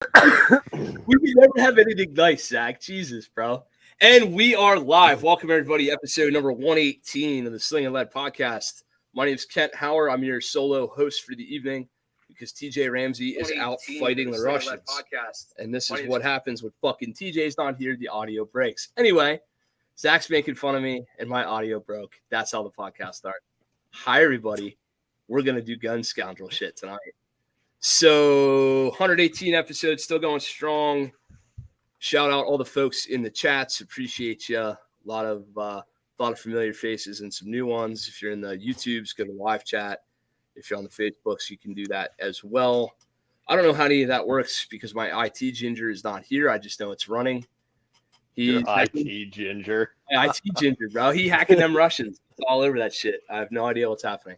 We can never have anything nice, Zach. Jesus, bro. And we are live. Welcome, everybody. Episode number 118 of the Sling'N podcast. My name is Kent Hauer. I'm your solo host for the evening because TJ Ramsey is out fighting the Russians. And this is what happens when fucking TJ's not here. The audio breaks. Anyway, Zach's making fun of me and my audio broke. That's how the podcast started. Hi, everybody. We're going to do gun scoundrel shit tonight. So 118 episodes, still going strong. Shout out all the folks in the chats. Appreciate you. A lot of familiar faces and some new ones. If you're in the YouTubes, go to live chat. If you're on the Facebooks, you can do that as well. I don't know how any of that works because my IT ginger is not here. I just know it's running. He's IT ginger. IT ginger, bro. He hacking them Russians. It's all over that shit. I have no idea what's happening.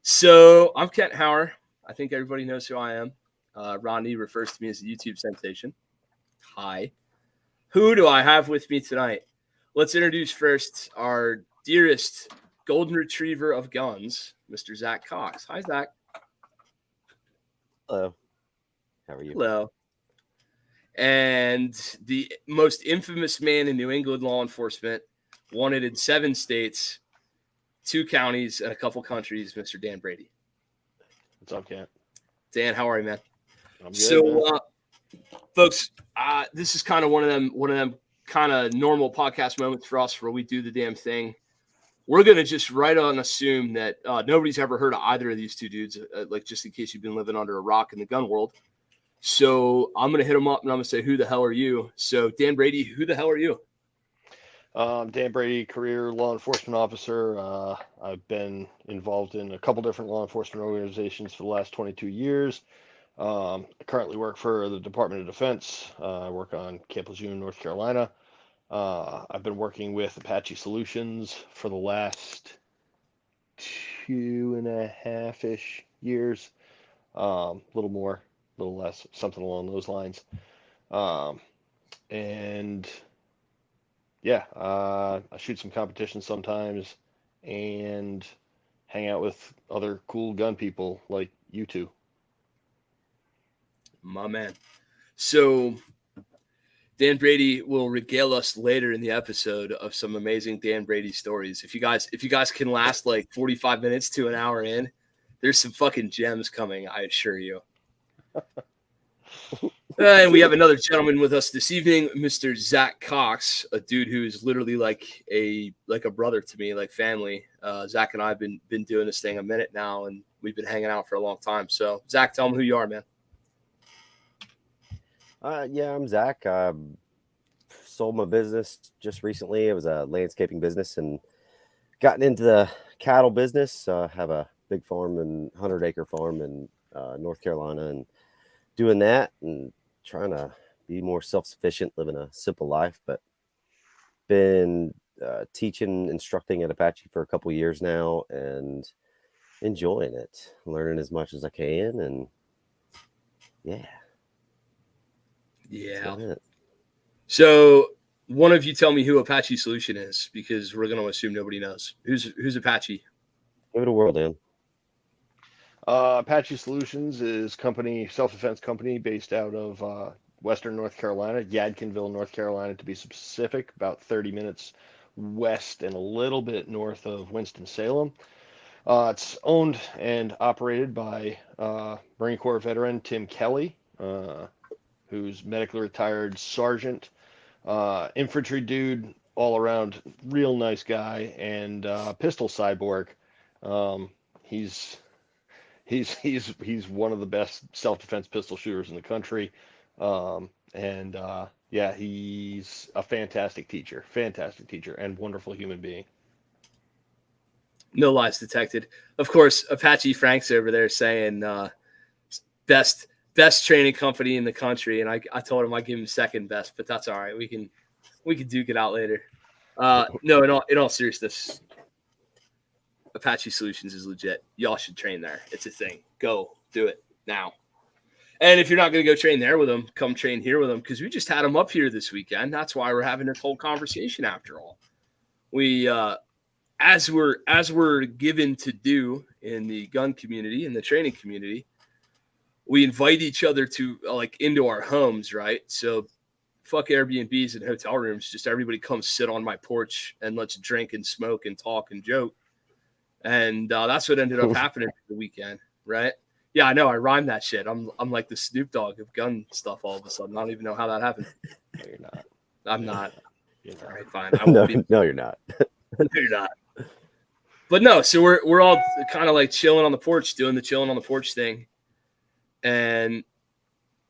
So I'm Kent Hauer. I think everybody knows who I am. Rodney refers to me as a YouTube sensation. Hi. Who do I have with me tonight? Let's introduce first our dearest golden retriever of guns, Mr. Zach Cox. Hi, Zach. Hello. How are you? Hello. And the most infamous man in New England law enforcement, wanted in 7 states, 2 counties, and a couple countries, Mr. Dan Brady. What's up, Kent? Dan, how are you, man? I'm good, so, folks, this is kind of one of them kind of normal podcast moments for us where we do the damn thing. We're gonna just right on assume that nobody's ever heard of either of these two dudes, like just in case you've been living under a rock in the gun world. So I'm gonna hit them up and I'm gonna say, "Who the hell are you?" So Dan Brady, who the hell are you? Dan Brady, career law enforcement officer. I've been involved in a couple different law enforcement organizations for the last 22 years. I currently work for the Department of Defense. I work on Camp Lejeune, North Carolina. I've been working with Apache Solutions for the last 2.5-ish years. A little more, a little less, something along those lines. And yeah, I shoot some competitions sometimes and hang out with other cool gun people like you two. My man. So Dan Brady will regale us later in the episode of some amazing Dan Brady stories. If you guys can last like 45 minutes to an hour in, there's some fucking gems coming, I assure you. And we have another gentleman with us this evening, Mr. Zach Cox, a dude who is literally like a brother to me, like family. Zach and I have been doing this thing a minute now, and we've been hanging out for a long time. So, Zach, tell them who you are, man. Yeah, I'm Zach. Sold my business just recently. It was a landscaping business and gotten into the cattle business. Have a big farm and 100-acre farm in North Carolina and doing that and trying to be more self-sufficient, living a simple life. But been teaching, instructing at Apache for a couple years now and enjoying it, learning as much as I can. And yeah. So one of you tell me who Apache Solution is, because we're going to assume nobody knows. Who's Apache? Give it a whirl, Dan. Apache Solutions is self-defense company based out of Western North Carolina, Yadkinville, North Carolina, to be specific, about 30 minutes west and a little bit north of Winston-Salem. It's owned and operated by Marine Corps veteran Tim Kelly, who's medically retired sergeant, infantry dude, all around real nice guy, and pistol cyborg. He's one of the best self-defense pistol shooters in the country. Yeah, he's a fantastic teacher, and wonderful human being. No lies detected. Of course, Apache Frank's over there saying best training company in the country, and I told him I'd give him second best, but that's all right. We can duke it out later. No, in all seriousness, Apache Solutions is legit. Y'all should train there. It's a thing. Go do it now. And if you're not going to go train there with them, come train here with them, because we just had them up here this weekend. That's why we're having this whole conversation after all. We as we're given to do in the gun community, in the training community, we invite each other to like into our homes, right? So fuck Airbnbs and hotel rooms. Just everybody come sit on my porch and let's drink and smoke and talk and joke. And that's what ended up happening for the weekend, right? Yeah, I know. I rhymed that shit. I'm like the Snoop Dogg of gun stuff all of a sudden. I don't even know how that happened. No, you're not. I'm not. You're not. All right, fine. I won't be. No, you're not. No, you're not. But no, so we're all kind of like chilling on the porch, doing the chilling on the porch thing. And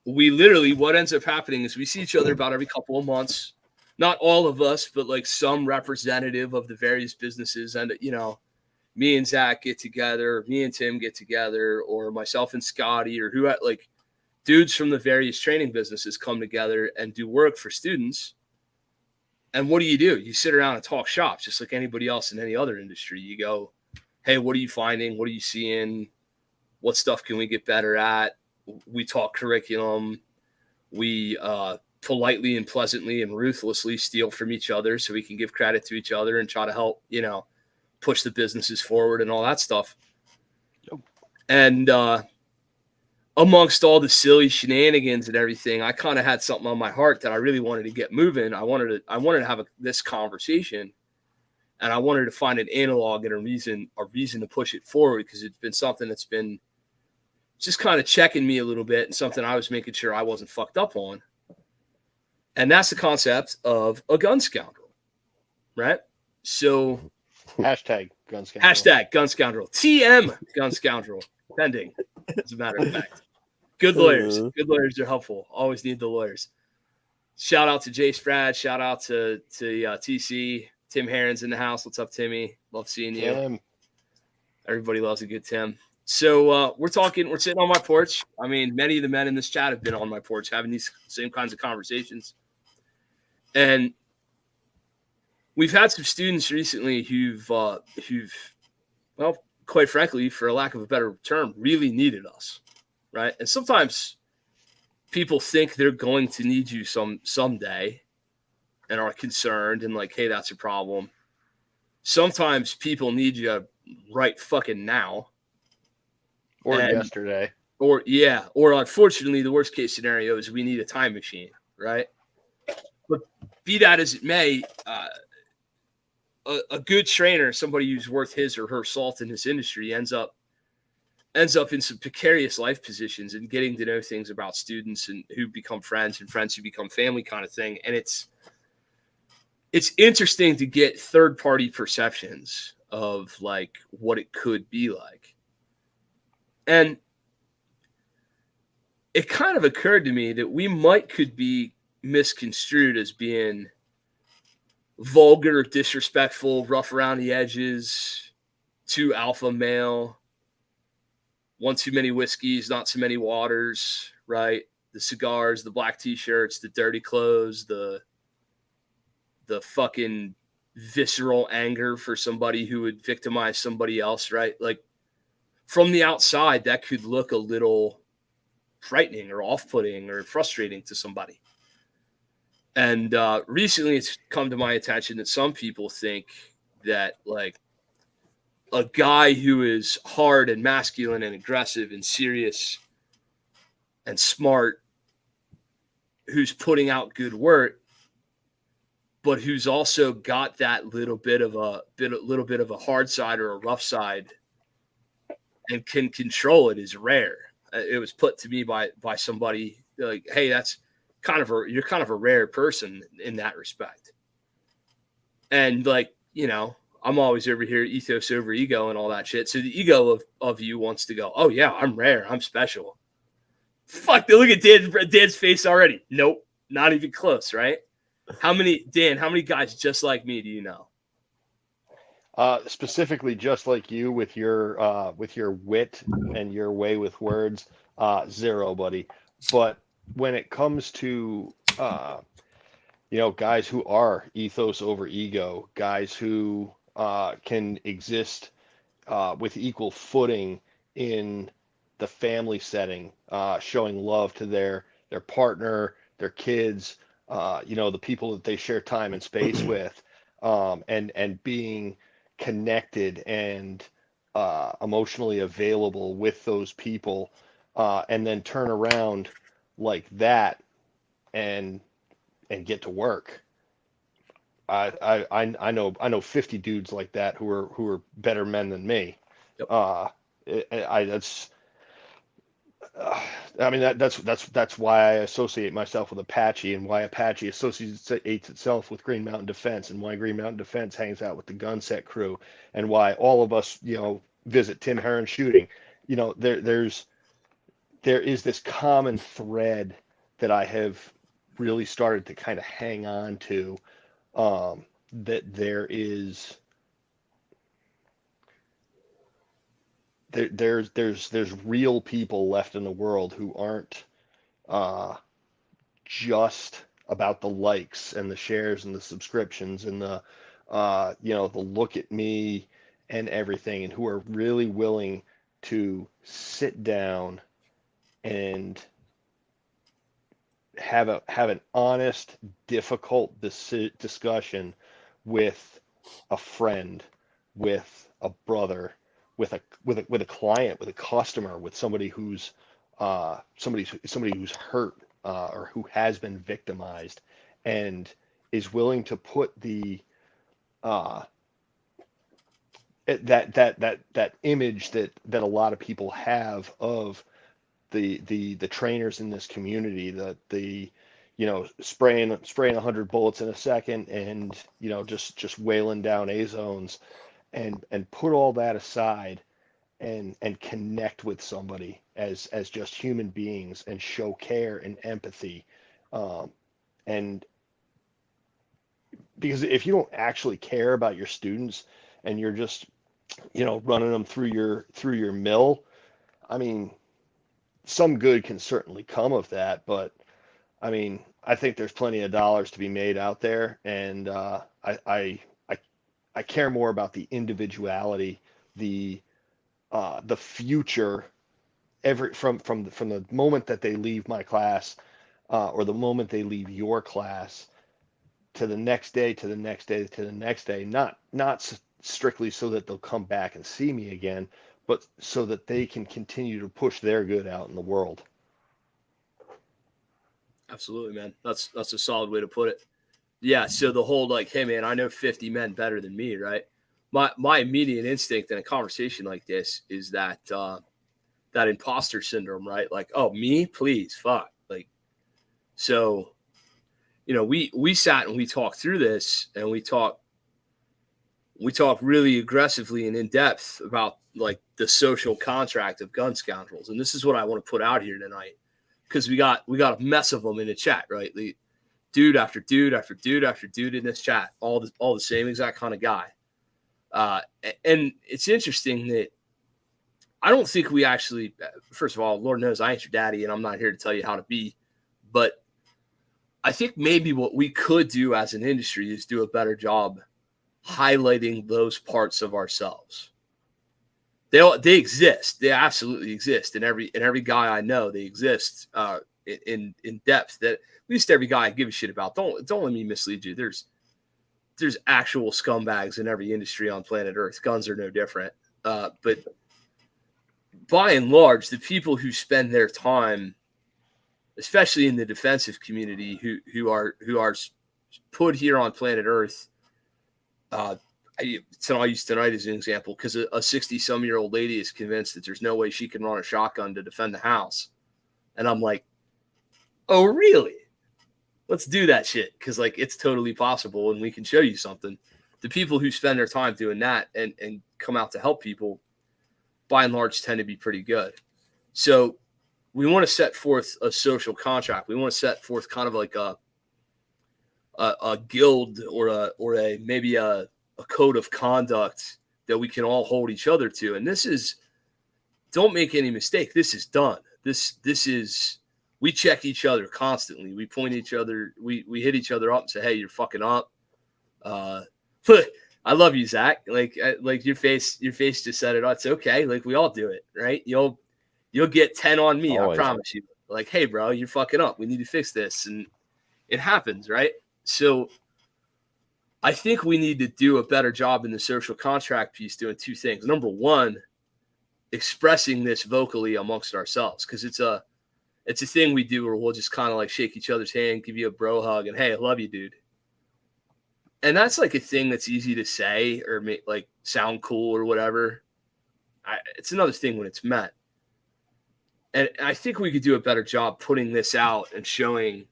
we literally, what ends up happening is we see each other about every couple of months. Not all of us, but like some representative of the various businesses. And, you know, me and Zach get together, me and Tim get together, or myself and Scotty, or who, like dudes from the various training businesses come together and do work for students. And what do? You sit around and talk shop, just like anybody else in any other industry. You go, hey, what are you finding? What are you seeing? What stuff can we get better at? We talk curriculum. We politely and pleasantly and ruthlessly steal from each other so we can give credit to each other and try to help, you know, push the businesses forward and all that stuff. Yep. And amongst all the silly shenanigans and everything, I kind of had something on my heart that I really wanted to get moving. I wanted to have this conversation, and I wanted to find an analog and a reason to push it forward, because it's been something that's been just kind of checking me a little bit and something I was making sure I wasn't fucked up on. And that's the concept of a gun scoundrel, right? So Hashtag gun scoundrel. Hashtag gun scoundrel. TM gun scoundrel. Pending, as a matter of fact. Good lawyers. Good lawyers are helpful. Always need the lawyers. Shout out to Jay Sprad. Shout out to TC. Tim Herron's in the house. What's up, Timmy? Love seeing you. Tim. Everybody loves a good Tim. So we're sitting on my porch. I mean, many of the men in this chat have been on my porch having these same kinds of conversations. And we've had some students recently who've well, quite frankly, for a lack of a better term, really needed us, right? And sometimes people think they're going to need you someday and are concerned and like, hey, that's a problem. Sometimes people need you right fucking now. Or yesterday. Or unfortunately, the worst case scenario is we need a time machine, right? But be that as it may, a good trainer, somebody who's worth his or her salt in this industry, ends up in some precarious life positions and getting to know things about students and who become friends and friends who become family kind of thing. And it's interesting to get third-party perceptions of like what it could be like. And it kind of occurred to me that we could be misconstrued as being vulgar, disrespectful, rough around the edges, too alpha male, one too many whiskeys, not too many waters, right? The cigars, the black t-shirts, the dirty clothes, the fucking visceral anger for somebody who would victimize somebody else, right? Like from the outside, that could look a little frightening or off-putting or frustrating to somebody. And recently it's come to my attention that some people think that like a guy who is hard and masculine and aggressive and serious and smart, who's putting out good work, but who's also got that little bit of a hard side or a rough side and can control it, is rare. It was put to me by somebody like, hey, you're kind of a rare person in that respect. And like, you know, I'm always over here, ethos over ego and all that shit. So the ego of you wants to go, oh yeah, I'm rare, I'm special. Fuck, look at Dan's face already. Nope, not even close, right? How many guys just like me do you know? Specifically just like you with your wit and your way with words, zero, buddy. But when it comes to guys who are ethos over ego, guys who can exist with equal footing in the family setting, showing love to their partner, their kids, the people that they share time and space with, and being connected and emotionally available with those people, and then turn around like that and get to work. I know 50 dudes like that who are better men than me. Yep. That's I mean that's why I associate myself with Apache, and why Apache associates itself with Green Mountain Defense, and why Green Mountain Defense hangs out with the Gunset crew, and why all of us, visit Tim Heron Shooting. There is this common thread that I have really started to kind of hang on to, that there's real people left in the world who aren't just about the likes and the shares and the subscriptions and the the look at me and everything, and who are really willing to sit down and have an honest, difficult discussion with a friend, with a brother, with a client, with a customer, with somebody who's hurt, or who has been victimized, and is willing to put the that image that a lot of people have of the trainers in this community, that spraying 100 bullets in a second, and just wailing down A zones, and put all that aside, and connect with somebody as just human beings, and show care and empathy, and because if you don't actually care about your students, and you're just running them through your mill, I mean, some good can certainly come of that, but I mean, I think there's plenty of dollars to be made out there, and I care more about the individuality, the future, from the moment that they leave my class, or the moment they leave your class, to the next day, to the next day, to the next day, not strictly so that they'll come back and see me again, but so that they can continue to push their good out in the world. Absolutely, man. That's a solid way to put it. Yeah. So the whole hey, man, I know 50 men better than me, right? My immediate instinct in a conversation like this is that that imposter syndrome, right? Like, oh, me, please, fuck. So, we sat and we talked through this, and we talked really aggressively and in depth about the social contract of gun scoundrels. And this is what I want to put out here tonight, because we got a mess of them in the chat, right? Dude after dude after dude after dude in this chat, all the same exact kind of guy. And it's interesting that I don't think we actually, first of all, Lord knows I ain't your daddy, and I'm not here to tell you how to be, but I think maybe what we could do as an industry is do a better job highlighting those parts of ourselves. They exist. They absolutely exist. And every guy I know, they exist in depth, that at least every guy I give a shit about. Don't let me mislead you. There's actual scumbags in every industry on planet Earth. Guns are no different. But by and large, the people who spend their time, especially in the defensive community, who are put here on planet Earth, I'll use tonight as an example, because a 60-some-year-old lady is convinced that there's no way she can run a shotgun to defend the house. And I'm like, oh, really? Let's do that shit, because it's totally possible, and we can show you something. The people who spend their time doing that and come out to help people, by and large, tend to be pretty good. So we want to set forth a social contract. We want to set forth kind of like a guild, or maybe a code of conduct that we can all hold each other to. And this is, don't make any mistake, this is done. This is, we check each other constantly. We point each other, we hit each other up and say, hey, you're fucking up. I love you, Zach. Your face just said it. It's okay. We all do it, right? You'll get 10 on me. Always. I promise you. Hey, bro, you're fucking up. We need to fix this. And it happens, right? So I think we need to do a better job in the social contract piece, doing two things. Number one, expressing this vocally amongst ourselves, because it's a thing we do where we'll just kind of like shake each other's hand, give you a bro hug, and hey, I love you, dude. And that's like a thing that's easy to say or make like sound cool or whatever. It's another thing when it's met. And I think we could do a better job putting this out and showing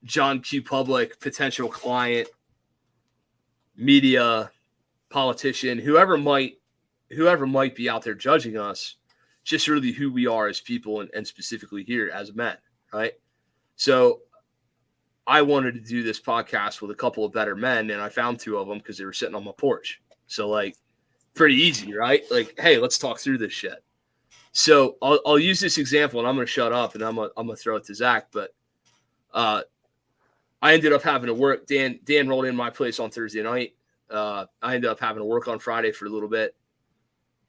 John Q. Public, potential client, media, politician, whoever might be out there judging us, just really who we are as people and specifically here as men, right? So I wanted to do this podcast with a couple of better men, and I found two of them because they were sitting on my porch. So like pretty easy, right? Like, hey, let's talk through this shit. So I'll use this example, and I'm going to shut up, and I'm gonna throw it to Zach. But I ended up having to work. Dan rolled in my place on Thursday night. I ended up having to work on Friday for a little bit.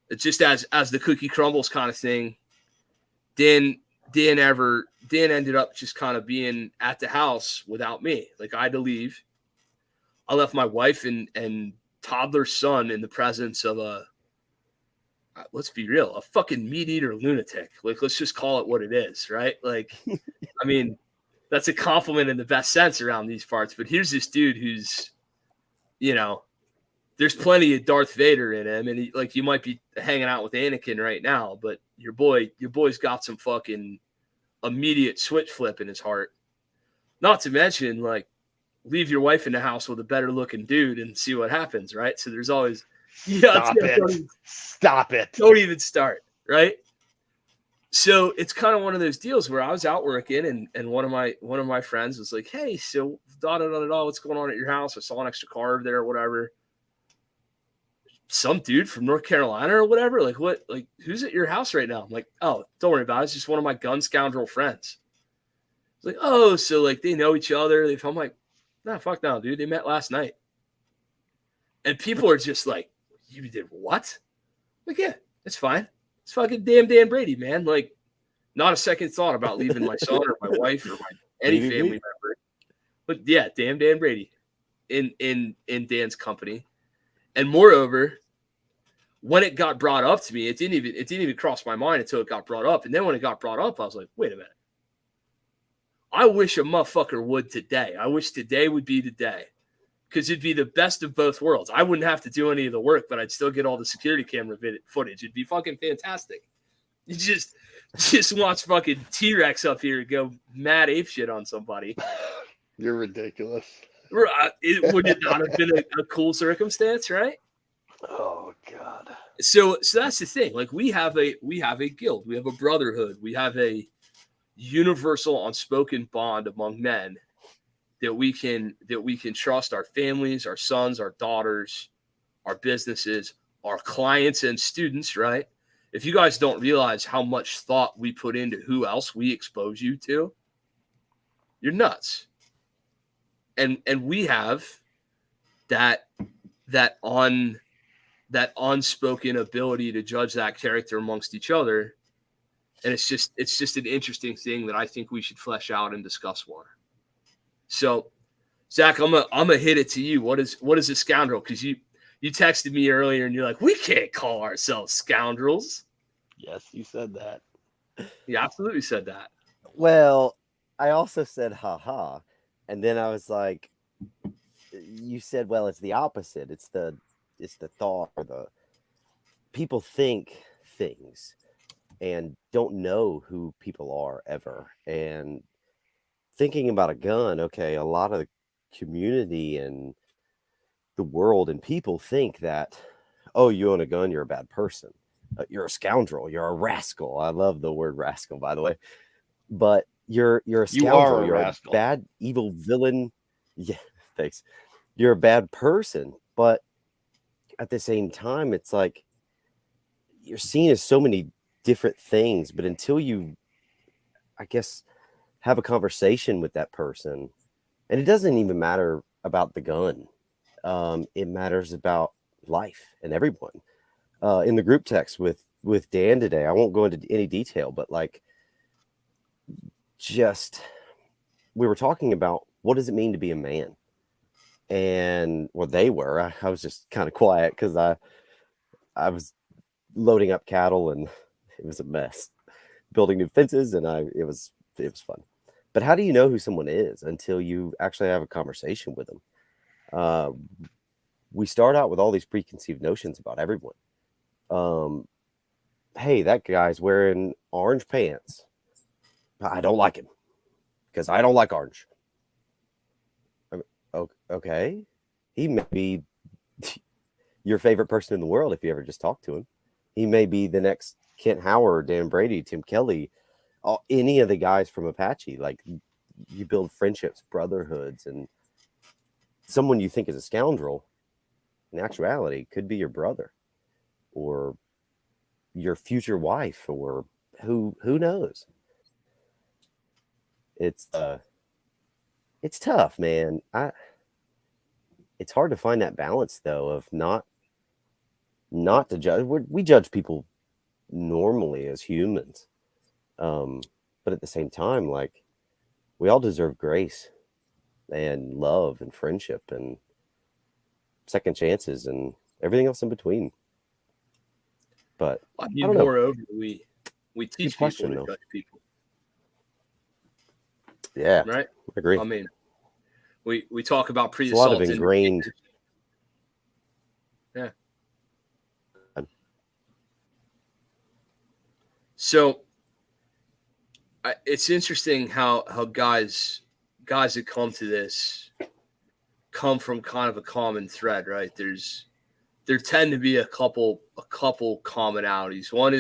It's just as the cookie crumbles kind of thing. Dan ended up just kind of being at the house without me. Like, I had to leave. I left my wife and toddler son in the presence of let's be real, a fucking meat eater lunatic. Like, let's just call it what it is, right? Like, I mean, that's a compliment in the best sense around these parts. But here's this dude who's, there's plenty of Darth Vader in him, and he, like, you might be hanging out with Anakin right now, but your boy's got some fucking immediate switch flip in his heart. Not to mention, like, leave your wife in the house with a better looking dude and see what happens, right? So there's always Stop it. Don't even start, right? So it's kind of one of those deals where I was out working, and one of my friends was like, "Hey, so what's going on at your house? I saw an extra car there or whatever. Some dude from North Carolina or whatever. Like, what? Like, who's at your house right now?" I'm like, "Oh, don't worry about it. It's just one of my gun scoundrel friends." It's like, "Oh, so like they know each other." I'm like, "Nah, fuck no, dude. They met last night." And people are just like, "You did what?" I'm like, yeah, it's fine. It's fucking damn Dan Brady, man. Like, not a second thought about leaving my son or my wife or any family member. But yeah, damn Dan Brady in Dan's company. And moreover, when it got brought up to me, it didn't even cross my mind until it got brought up. And then when it got brought up, I was like, wait a minute. I wish a motherfucker would today. I wish today would be the day. Because it'd be the best of both worlds. I wouldn't have to do any of the work, but I'd still get all the security camera footage. It'd be fucking fantastic. You just watch fucking T-Rex up here go mad ape shit on somebody. You're ridiculous. Would it not have been a cool circumstance, right? Oh God. So that's the thing. Like, we have a guild, we have a brotherhood, we have a universal unspoken bond among men that we can trust our families, our sons, our daughters, our businesses, our clients and students, right? If you guys don't realize how much thought we put into who else we expose you to, you're nuts. And we have that unspoken ability to judge that character amongst each other. And it's just an interesting thing that I think we should flesh out and discuss more. So, Zach, I'm gonna hit it to you. What is a scoundrel? Because you texted me earlier and you're like, we can't call ourselves scoundrels. Yes, you said that. You absolutely said that. Well, I also said haha, and then I was like, you said, well, it's the opposite. It's the thought, or the people think things and don't know who people are ever. And thinking about a gun, okay, a lot of the community and the world and people think that, oh, you own a gun, you're a bad person. You're a scoundrel. You're a rascal. I love the word rascal, by the way. But you're a scoundrel. You're a bad, evil villain. Yeah, thanks. You're a bad person. But at the same time, it's like you're seen as so many different things. But until you, I guess, have a conversation with that person, and it doesn't even matter about the gun. It matters about life and everyone. In the group text with Dan today, I won't go into any detail, but like, just we were talking about what does it mean to be a man, and well, they were. I was just kind of quiet because I was loading up cattle, and it was a mess. Building new fences, and it was fun. But how do you know who someone is until you actually have a conversation with them? We start out with all these preconceived notions about everyone. Hey, that guy's wearing orange pants. I don't like him because I don't like orange. I mean, okay. He may be your favorite person in the world if you ever just talk to him. He may be the next Kent Howard, Dan Brady, Tim Kelly, any of the guys from Apache. Like, you build friendships, brotherhoods, and someone you think is a scoundrel, in actuality, could be your brother or your future wife, or who knows. It's tough, man. It's hard to find that balance, though, of not to judge. We judge people normally as humans, but at the same time, like, we all deserve grace and love and friendship and second chances and everything else in between. But I I mean, don't know. moreover, we teach question, people to though. judge people, Yeah, right? I agree. I mean, we talk about It's a lot of pre-assault ingrained. Yeah. So it's interesting how guys that come to this come from kind of a common thread, right? There tend to be a couple commonalities. One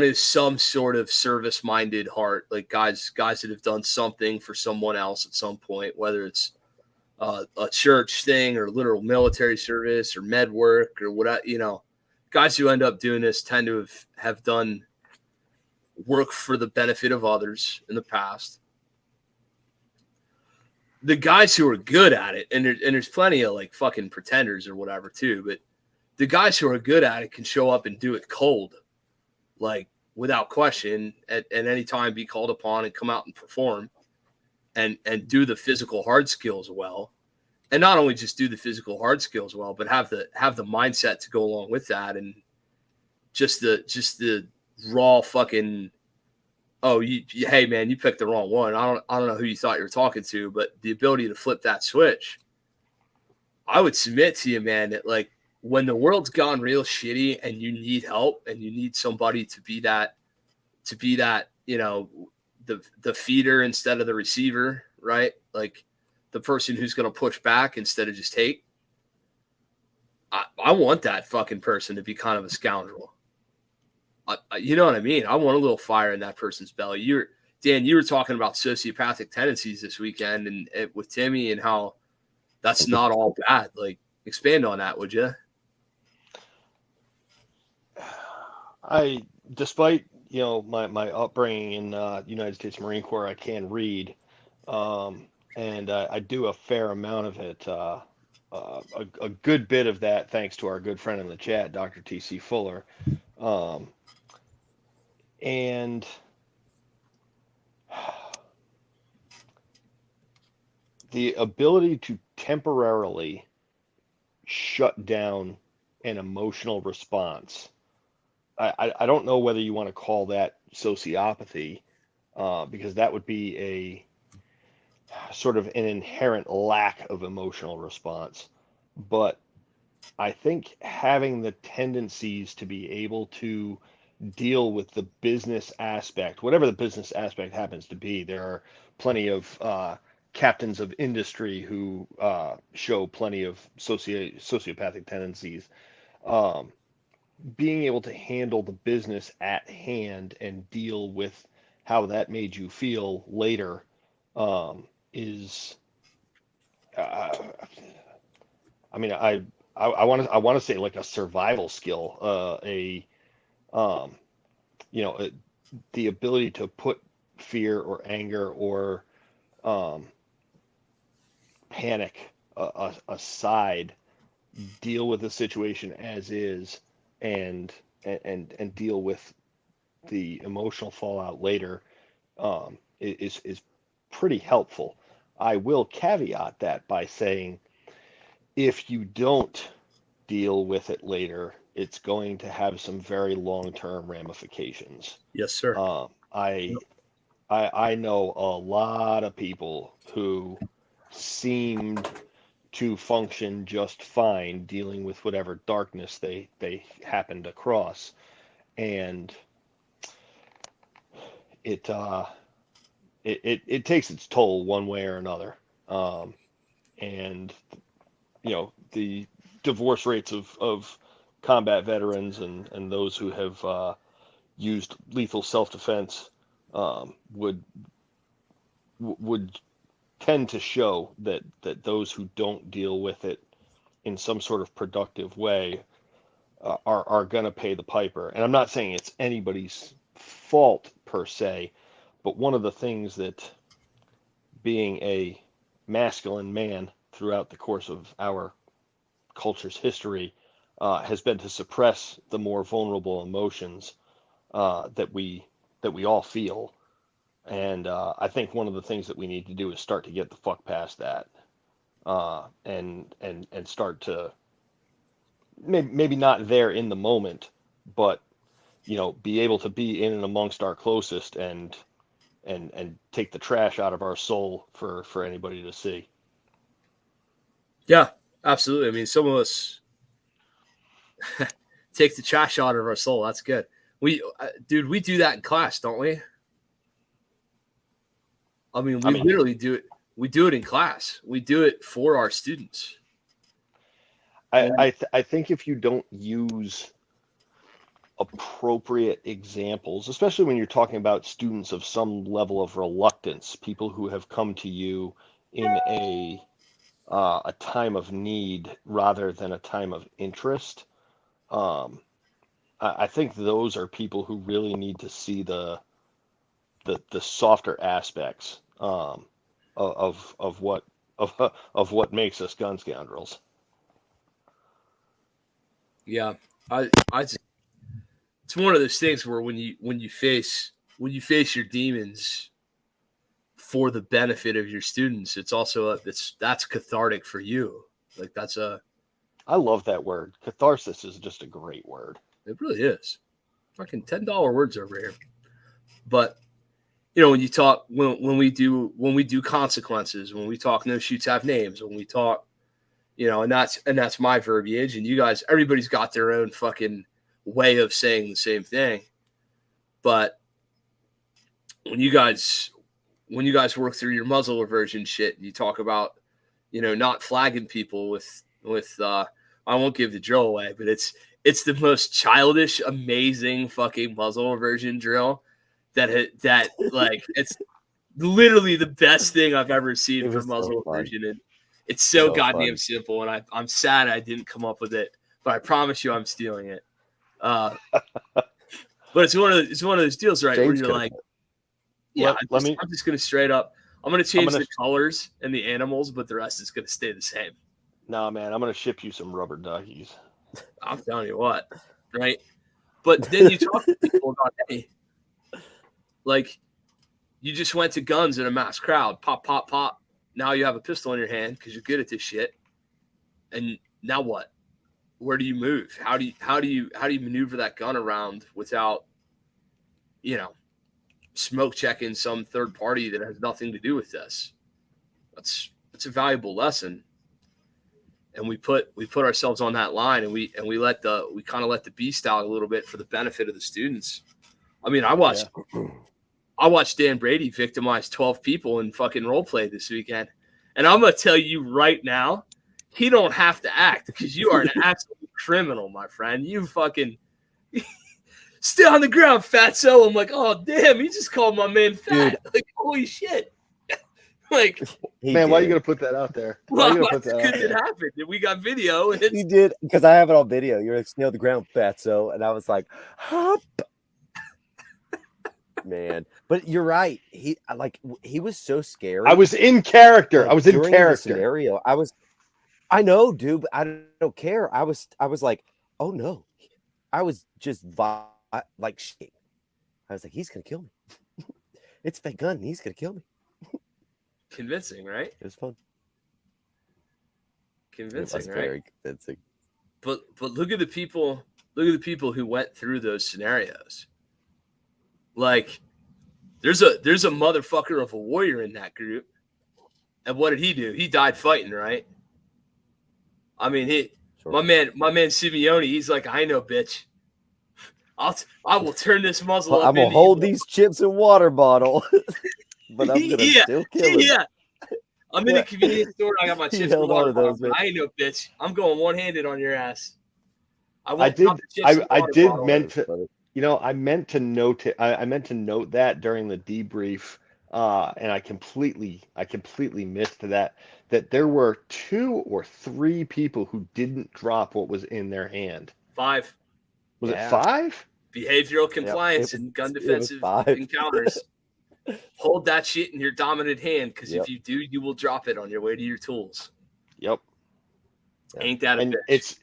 is some sort of service-minded heart, like guys that have done something for someone else at some point, whether it's a church thing or literal military service or med work or whatever. Guys who end up doing this tend to have done work for the benefit of others in the past. The guys who are good at it, and there's plenty of like fucking pretenders or whatever too, but the guys who are good at it can show up and do it cold, like without question, at any time, be called upon and come out and perform and do the physical hard skills well. And not only just do the physical hard skills well, but have the mindset to go along with that, and just the raw fucking, oh, hey man, you picked the wrong one. I don't know who you thought you were talking to, but the ability to flip that switch. I would submit to you, man, that like when the world's gone real shitty and you need help and you need somebody to be that, the feeder instead of the receiver, right? Like the person who's going to push back instead of just take. I want that fucking person to be kind of a scoundrel. You know what I mean? I want a little fire in that person's belly. Dan, you were talking about sociopathic tendencies this weekend and with Timmy, and how that's not all bad. Like, expand on that, would you? Despite my upbringing in United States Marine Corps, I can read, and I do a fair amount of it. A good bit of that, thanks to our good friend in the chat, Dr. T.C. Fuller. And the ability to temporarily shut down an emotional response. I don't know whether you want to call that sociopathy, because that would be a sort of an inherent lack of emotional response. But I think having the tendencies to be able to deal with the business aspect, whatever the business aspect happens to be. There are plenty of captains of industry who show plenty of sociopathic tendencies. Being able to handle the business at hand and deal with how that made you feel later is, I mean, I want to say like a survival skill, the ability to put fear or anger or panic aside, deal with the situation as is, and deal with the emotional fallout later, is pretty helpful. I will caveat that by saying, if you don't deal with it later, it's going to have some very long-term ramifications. Yes, sir. I know a lot of people who seemed to function just fine dealing with whatever darkness they happened across, and it takes its toll one way or another. And the divorce rates of combat veterans and those who have used lethal self-defense would tend to show that those who don't deal with it in some sort of productive way are going to pay the piper. And I'm not saying it's anybody's fault per se, but one of the things that being a masculine man throughout the course of our culture's history has been to suppress the more vulnerable emotions that we all feel. And I think one of the things that we need to do is start to get the fuck past that, and start to maybe not there in the moment, but be able to be in and amongst our closest and take the trash out of our soul for anybody to see. Yeah, absolutely. I mean, some of us take the trash out of our soul. That's good. We do that in class, don't we? I mean, we literally do it. We do it in class. We do it for our students. I think if you don't use appropriate examples, especially when you're talking about students of some level of reluctance, people who have come to you in a time of need rather than a time of interest, I think those are people who really need to see the softer aspects of what makes us gun scoundrels. Yeah, it's one of those things where when you face your demons for the benefit of your students, it's also that's cathartic for you. Like I love that word. Catharsis is just a great word. It really is. Fucking $10 words over here. But when you talk when we do consequences, when we talk no shoots have names, when we talk, and that's my verbiage, and you guys, everybody's got their own fucking way of saying the same thing. But when you guys work through your muzzle aversion shit, you talk about, not flagging people with I won't give the drill away, but it's the most childish, amazing fucking muzzle aversion drill that like it's literally the best thing I've ever seen for muzzle aversion. And it's so goddamn fun. Simple, and I'm sad I didn't come up with it, but I promise you I'm stealing it. But it's one of those deals, right? James, where you're like, I'm just gonna straight up. I'm gonna change the colors and the animals, but the rest is gonna stay the same. Nah, man, I'm gonna ship you some rubber duckies. I'm telling you what, right? But then you talk to people about, hey, like you just went to guns in a mass crowd, pop, pop, pop. Now you have a pistol in your hand because you're good at this shit. And now what? Where do you move? How do you maneuver that gun around without, smoke checking some third party that has nothing to do with this? That's a valuable lesson. And we put ourselves on that line, and we kind of let the beast out a little bit for the benefit of the students. I mean, I watched Dan Brady victimize 12 people in fucking role play this weekend. And I'm going to tell you right now, he don't have to act because you are an absolute criminal, my friend. You fucking stay on the ground, fatso. I'm like, oh, damn, he just called my man fat. Dude. Like, holy shit. Like, man, why are you going to put that out there? Why are you going to put that out there? It happened. We got video. And he did, because I have it on video. You're like, stay on the ground, fatso. And I was like, hop. Man, but you're right. He was so scary. I was in character. Like, I was in character. Scenario. I know, dude, but I don't care. I was like, oh no. I was just like shaking. I was like, he's gonna kill me. It's a fake gun. He's gonna kill me. Convincing, right? It was fun. Convincing, it was right? Very convincing. But look at the people Look at the people who went through those scenarios. Like, there's a motherfucker of a warrior in that group. And what did he do? He died fighting, right? I mean, my man Simeone, he's like, I know, bitch. I will turn this muzzle up. I'm gonna hold these chips and water bottle, but I'm gonna still kill him. Yeah. I'm in a convenience store. I got my chips and water bottle. I ain't no bitch. I'm going one-handed on your ass. I meant to note that during the debrief, and I completely missed that there were 2 or 3 people who didn't drop what was in their hand. 5. Was it 5? Behavioral compliance and gun defensive encounters. Hold that shit in your dominant hand, because if you do, you will drop it on your way to your tools. Yep. Ain't that a bitch?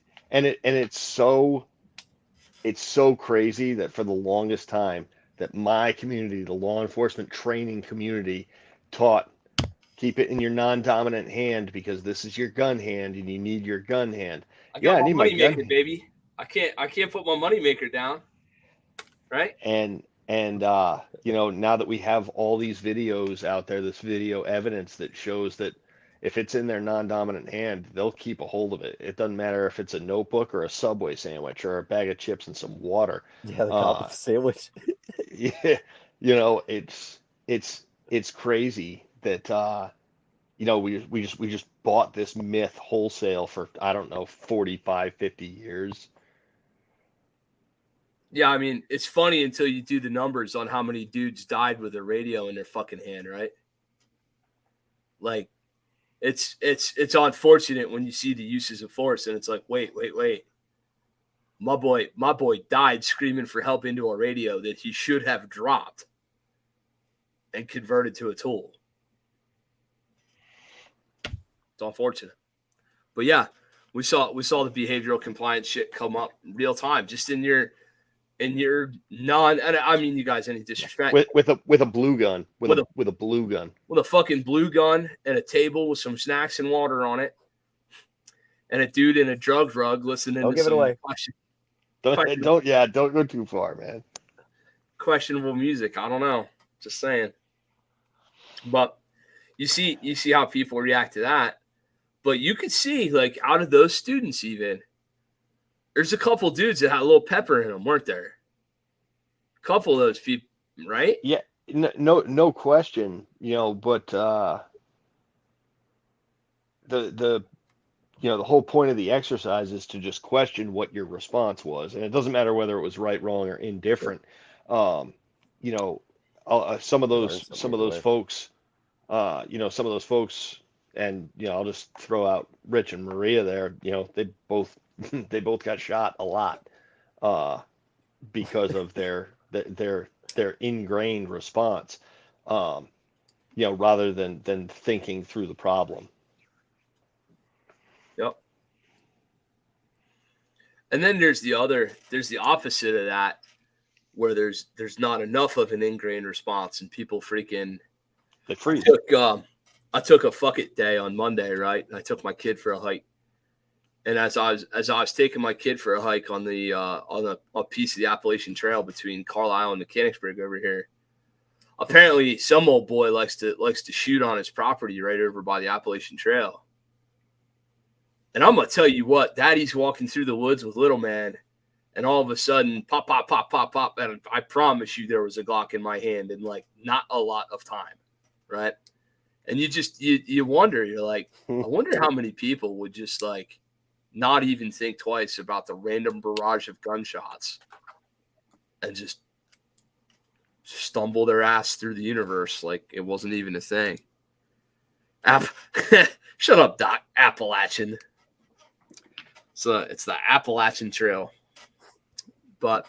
It's so crazy that for the longest time that my community, the law enforcement training community, taught keep it in your non-dominant hand because this is your gun hand and you need your gun hand. I got my money maker, baby. I can't put my money maker down. Right? And now that we have all these videos out there, this video evidence that shows that if it's in their non-dominant hand, they'll keep a hold of it. It doesn't matter if it's a notebook or a Subway sandwich or a bag of chips and some water. Yeah, the cop sandwich. Yeah, it's crazy that we just bought this myth wholesale for, I don't know, 45, 50 years. Yeah, I mean, it's funny until you do the numbers on how many dudes died with a radio in their fucking hand, right? Like, it's unfortunate when you see the uses of force, and it's like, wait. My boy died screaming for help into a radio that he should have dropped and converted to a tool. It's unfortunate. But yeah, we saw the behavioral compliance shit come up real time, just in your non, and I mean, you guys, any disrespect, with a blue gun, with a blue gun, with a fucking blue gun and a table with some snacks and water on it, and a dude in a drug rug listening. Don't give it away. Don't go too far, man. Questionable music. I don't know. Just saying. But you see how people react to that. But you could see, like, out of those students, even. There's a couple dudes that had a little pepper in them, weren't there? A couple of those people, right? Yeah, no question. But the whole point of the exercise is to just question what your response was, and it doesn't matter whether it was right, wrong, or indifferent. Some of those folks, and I'll just throw out Rich and Maria there. They both got shot a lot because of their ingrained response, rather than thinking through the problem. Yep. And then there's the opposite of that, where there's not enough of an ingrained response and people freaking. They freeze. I took a fuck it day on Monday, right? And I took my kid for a hike. And as I was taking my kid for a hike on a piece of the Appalachian Trail between Carlisle and Mechanicsburg over here, apparently some old boy likes to shoot on his property right over by the Appalachian Trail. And I'm gonna tell you what, Daddy's walking through the woods with little man, and all of a sudden, pop, pop, pop, pop, pop, and I promise you, there was a Glock in my hand in like not a lot of time, right? And you wonder, you're like, I wonder how many people would just like not even think twice about the random barrage of gunshots and just stumble their ass through the universe like it wasn't even a thing. Shut up, Doc. Appalachian. So it's the Appalachian Trail. But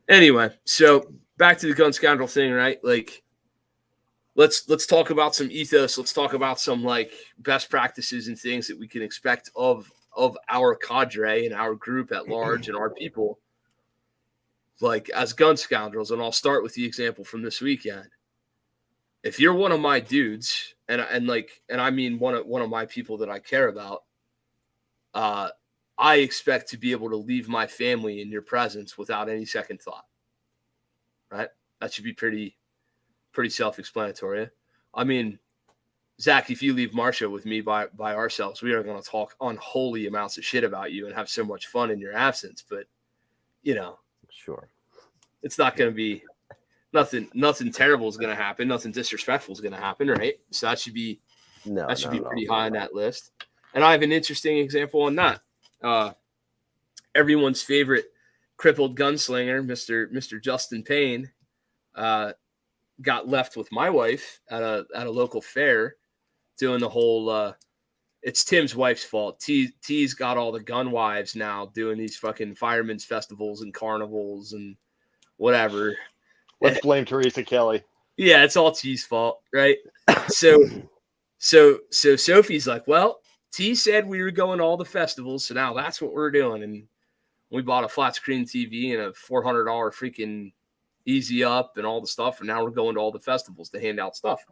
anyway, so back to the gun scoundrel thing, right? Like, let's talk about some ethos. Let's talk about some like best practices and things that we can expect of our cadre and our group at large and our people, like as gun scoundrels. And I'll start with the example from this weekend. If you're one of my dudes, and I mean one of my people that I care about, I expect to be able to leave my family in your presence without any second thought. Right? That should be pretty self-explanatory. I mean, Zach, if you leave Marcia with me by ourselves, we are going to talk unholy amounts of shit about you and have so much fun in your absence. But, you know, Sure, it's not going to be nothing terrible is going to happen. Nothing disrespectful is going to happen, right? So that should be pretty high on that list. And I have an interesting example on that. Everyone's favorite crippled gunslinger, Mr. Justin Payne, got left with my wife at a local fair doing the whole it's Tim's wife's fault. T's got all the gun wives now doing these fucking firemen's festivals and carnivals and whatever. Let's blame Teresa Kelly. Yeah, it's all T's fault, right? So Sophie's like, well, T said we were going to all the festivals, so now that's what we're doing. And we bought a flat screen TV and a $400 freaking Easy Up and all the stuff, and now we're going to all the festivals to hand out stuff.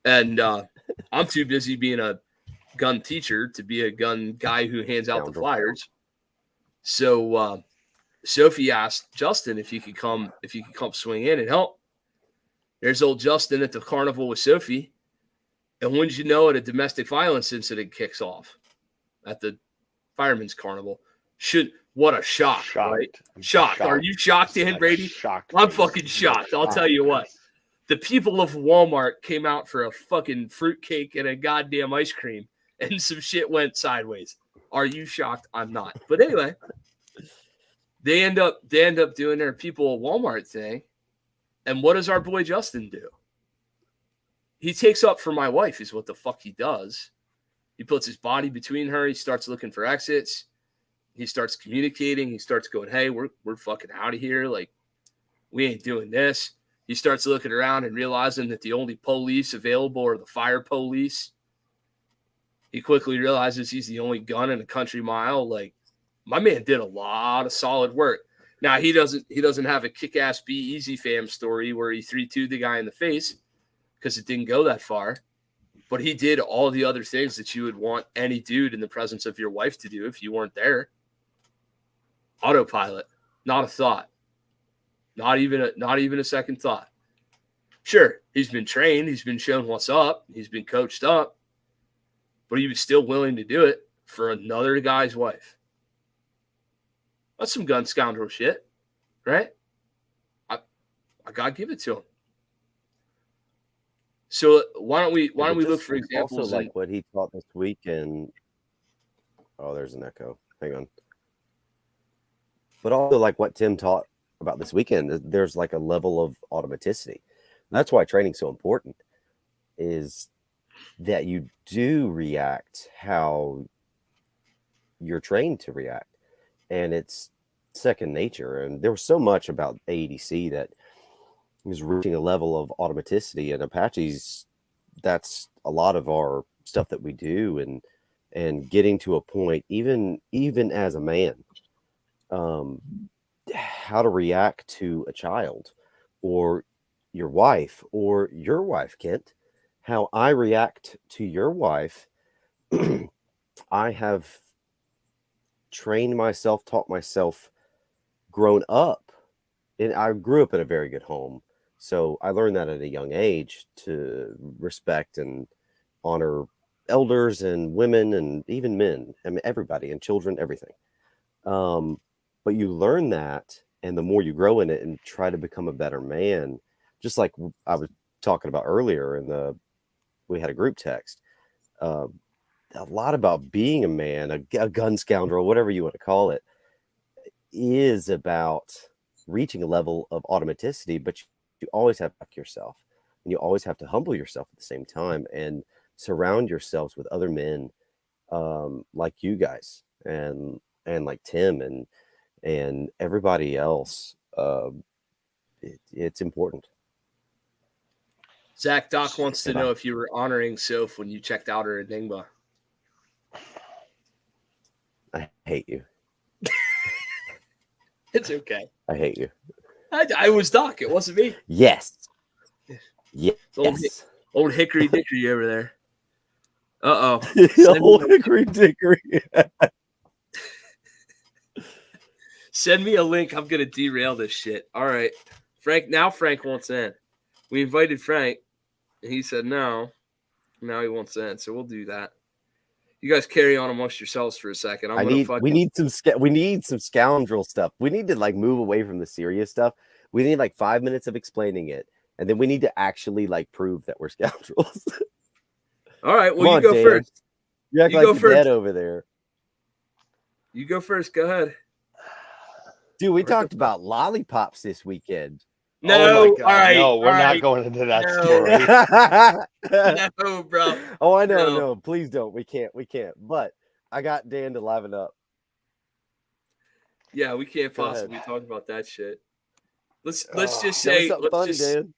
And I'm too busy being a gun teacher to be a gun guy who hands out the flyers. So Sophie asked Justin if he could come swing in and help. There's old Justin at the carnival with Sophie, and wouldn't you know it, a domestic violence incident kicks off at the firemen's carnival. What a shock, right? Shocked. Are you shocked, Dan Brady? Shocked. I'm fucking shocked. I'll tell you what. The people of Walmart came out for a fucking fruitcake and a goddamn ice cream, and some shit went sideways. Are you shocked? I'm not. But anyway, they end up doing their people of Walmart thing. And what does our boy Justin do? He takes up for my wife is what the fuck he does. He puts his body between her. He starts looking for exits. He starts communicating. He starts going, hey, we're fucking out of here. Like, we ain't doing this. He starts looking around and realizing that the only police available are the fire police. He quickly realizes he's the only gun in a country mile. Like, my man did a lot of solid work. Now, he doesn't have a kick-ass Be Easy fam story where he 3-2'd the guy in the face because it didn't go that far. But he did all the other things that you would want any dude in the presence of your wife to do if you weren't there. Autopilot, not a thought. Not even a second thought. Sure, he's been trained. He's been shown what's up. He's been coached up. But he was still willing to do it for another guy's wife. That's some gun scoundrel shit, right? I gotta give it to him. So why don't we look for examples? Also, like what he taught this weekend. Oh, there's an echo. Hang on. But also, like what Tim taught about this weekend, there's like a level of automaticity. And that's why training's so important, is that you do react how you're trained to react. And it's second nature. And there was so much about AEDC that was reaching a level of automaticity, and Apaches, that's a lot of our stuff that we do, and getting to a point, even as a man, how to react to a child or your wife, Kent, how I react to your wife. I have trained myself, taught myself, grown up, and I grew up in a very good home. So I learned that at a young age to respect and honor elders and women and even men. I mean, everybody and children, everything. But you learn that, and the more you grow in it and try to become a better man, just like I was talking about earlier we had a group text, a lot about being a man, a gun scoundrel, whatever you want to call it, is about reaching a level of automaticity, but you always have to back yourself, and you always have to humble yourself at the same time and surround yourselves with other men like you guys and like Tim and everybody else. It's important. Zach, Doc wants to know if you were honoring Soph when you checked out her Enigma. I hate you. It's okay. I hate you. I was Doc. It wasn't me. Yes. Yes. Old Hickory Dickory over there. Old Hickory Dickory. Send me a link. I'm gonna derail this shit. All right, Frank. Now Frank wants in. We invited Frank, and he said no. Now he wants in, so we'll do that. You guys carry on amongst yourselves for a second. We need some scoundrel stuff. We need to like move away from the serious stuff. We need like 5 minutes of explaining it, and then we need to actually like prove that we're scoundrels. All right, well, you go Dan. first. You act You like go the first. dead over there. You go first. Go ahead. Dude, we talked about lollipops this weekend. No, Oh my God. all right. No, we're all not right. going into that No. story. No, bro. Oh, I know. No. No, please don't. We can't. But I got Dan to liven up. Yeah, we can't Go ahead. possibly talk about that shit. Let's just Give us say something funny, Dan.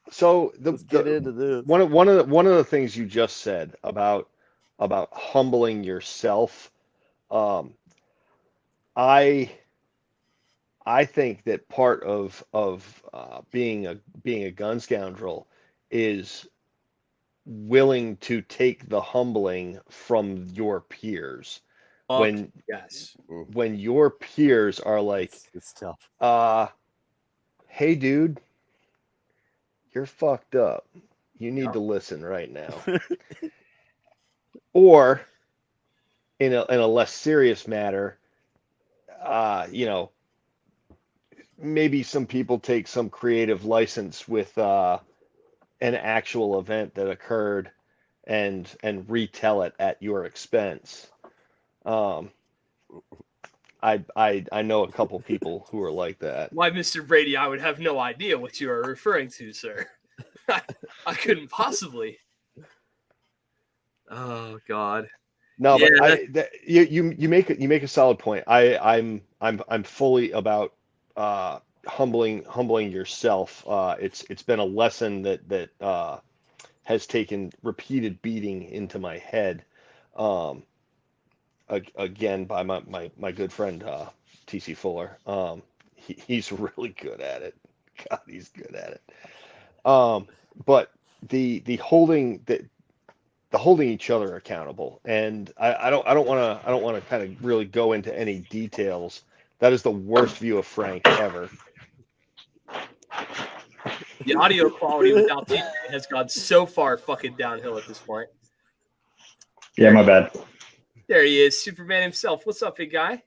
So Let's get into this. one of the things you just said about humbling yourself, I think that part of being a gun scoundrel is willing to take the humbling from your peers. yes. When your peers are like, It's tough. hey dude, you're fucked up. You need to listen right now. Or in a less serious matter, maybe some people take some creative license with an actual event that occurred and retell it at your expense. I know a couple people who are like that. Why, Mr. Brady, I would have no idea what you are referring to, sir. I couldn't possibly. Oh God. No, Yeah, but you make a solid point. I'm fully about humbling yourself. It's been a lesson that has taken repeated beating into my head. Again by my good friend TC Fuller. He's really good at it. God, he's good at it. But the holding each other accountable, and I don't want to kind of really go into any details. That is the worst view of Frank ever. the audio quality without TJ has gone so far fucking downhill at this point. Yeah, my bad. There he is, Superman himself. What's up, big guy?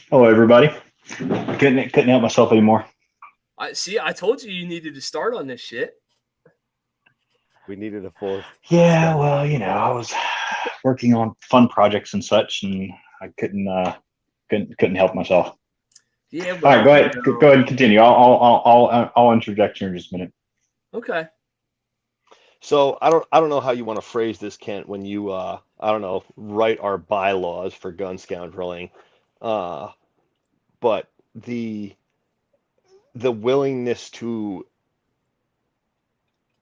Hello, everybody. Couldn't help myself anymore. I told you needed to start on this shit. We needed a fourth. Yeah, well, I was working on fun projects and such, and I couldn't help myself. Yeah. All right, go ahead. Go ahead and continue. I'll interject you in just a minute. Okay. So I don't know how you want to phrase this, Kent, when you write our bylaws for gun scoundreling, but the willingness to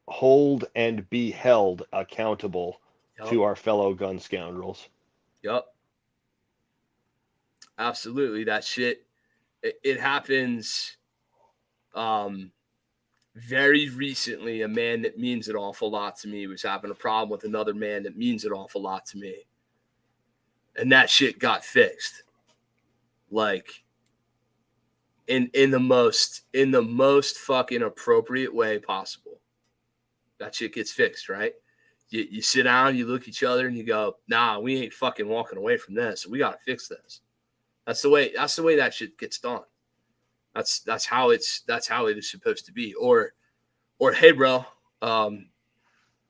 hold and be held accountable to our fellow gun scoundrels. Yep. Absolutely. That shit. It happens. Very recently, a man that means an awful lot to me was having a problem with another man that means an awful lot to me. And that shit got fixed. Like in the most fucking appropriate way possible. That shit gets fixed, right? You sit down, you look at each other, and you go, nah, we ain't fucking walking away from this. We gotta fix this. That's the way that shit gets done. That's how it is supposed to be. Or hey, bro,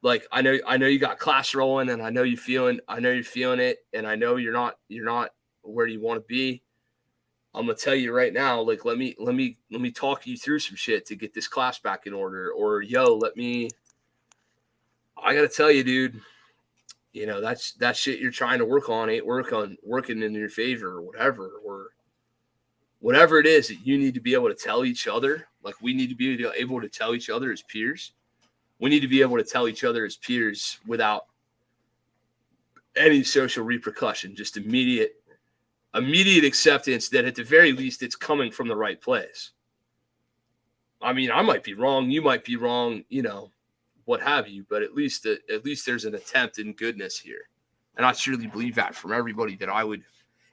like I know you got class rolling, and I know you're feeling it, and I know you're not where you want to be. I'm gonna tell you right now, like let me talk you through some shit to get this class back in order. Or I gotta tell you, dude, that shit you're trying to work on ain't working in your favor, or whatever it is that you need to be able to tell each other. Like we need to be able to tell each other as peers. We need to be able to tell each other as peers without any social repercussion, just immediate acceptance that at the very least it's coming from the right place. I mean, I might be wrong, you might be wrong, what have you, but at least there's an attempt in goodness here. And I truly believe that from everybody that I would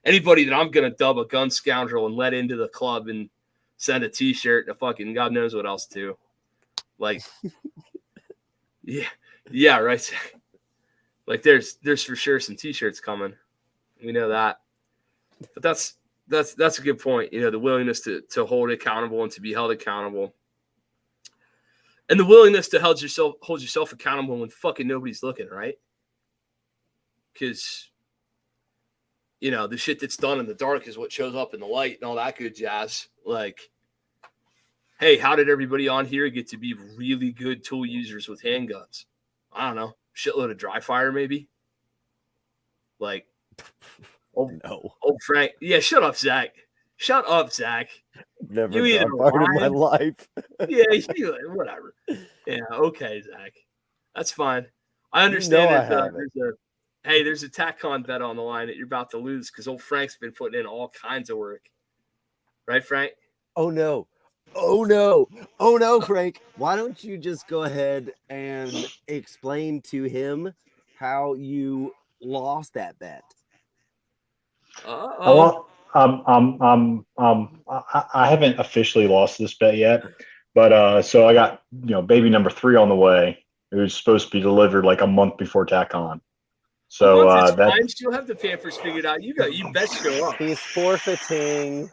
anybody that I'm gonna dub a gun scoundrel and let into the club and send a T-shirt and a fucking God knows what else too. Like, yeah, right. Like there's for sure some T-shirts coming. We know that. But that's a good point. The willingness to hold accountable and to be held accountable. And the willingness to hold yourself accountable when fucking nobody's looking, right? Because, the shit that's done in the dark is what shows up in the light and all that good jazz. Like, hey, how did everybody on here get to be really good tool users with handguns? I don't know. Shitload of dry fire, maybe? Like, Old Frank. Yeah, shut up, Zach. Shut up, Zach. Never done part of my life. Yeah, whatever. Yeah, okay, Zach. That's fine. I understand that there's a TACCON bet on the line that you're about to lose because old Frank's been putting in all kinds of work. Right, Frank? Oh, no, Frank. Why don't you just go ahead and explain to him how you lost that bet? Well, I haven't officially lost this bet yet, but so I got baby number 3 on the way. It was supposed to be delivered like a month before TACCON. So you'll have the Pampers figured out. You best show up. He's forfeiting.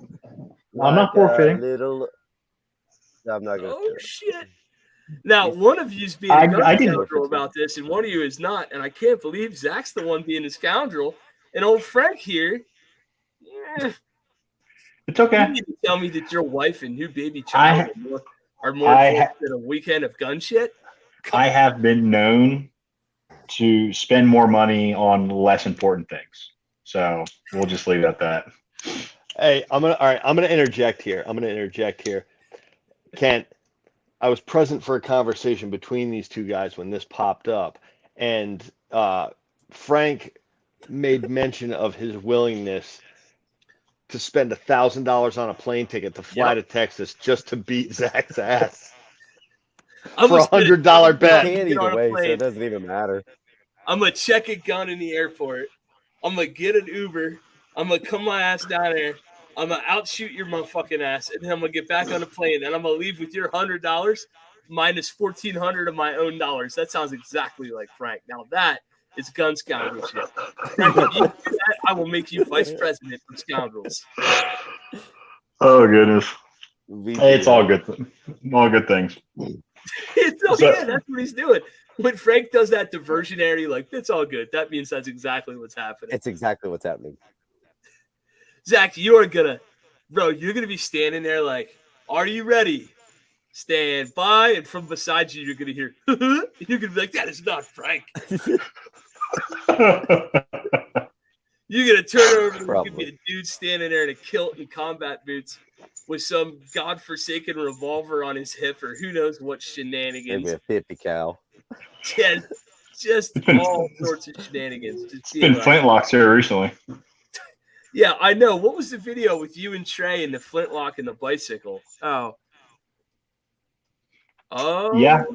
I'm not forfeiting. I'm not going to. Oh shit! Now one of you's being a scoundrel about this, and one of you is not. And I can't believe Zach's the one being a scoundrel, and old Frank here. It's okay. You need to tell me that your wife and new baby child are more important than a weekend of gun shit. I have been known to spend more money on less important things, so we'll just leave it at that. Hey, I'm gonna interject here. Kent, I was present for a conversation between these two guys when this popped up, and Frank made mention of his willingness to spend $1,000 on a plane ticket to fly to Texas just to beat Zach's ass for $100 bet. You can't either way, so it doesn't even matter. I'm gonna check a gun in the airport. I'm gonna get an Uber. I'm gonna come my ass down there. I'm gonna outshoot your motherfucking ass, and then I'm gonna get back on the plane, and I'm gonna leave with your $100 minus $1,400 of my own dollars. That sounds exactly like Frank. Now that is gun scoundrel shit. I will make you vice president of Scoundrels. Oh goodness! Hey, it's all good. All good things. It's okay. That's what he's doing. When Frank does that diversionary, like, it's all good. That means that's exactly what's happening. It's exactly what's happening. Zach, you're going to be standing there like, are you ready? Stand by. And from beside you, you're going to hear, you're going to be like, that is not Frank. You're going to turn over and there's going to be a dude standing there in a kilt and combat boots with some godforsaken revolver on his hip or who knows what shenanigans. Maybe a 50 cal. Yeah, just all sorts of shenanigans. It's been flintlocks here recently. Yeah, I know. What was the video with you and Trey and the flintlock and the bicycle? Oh, yeah.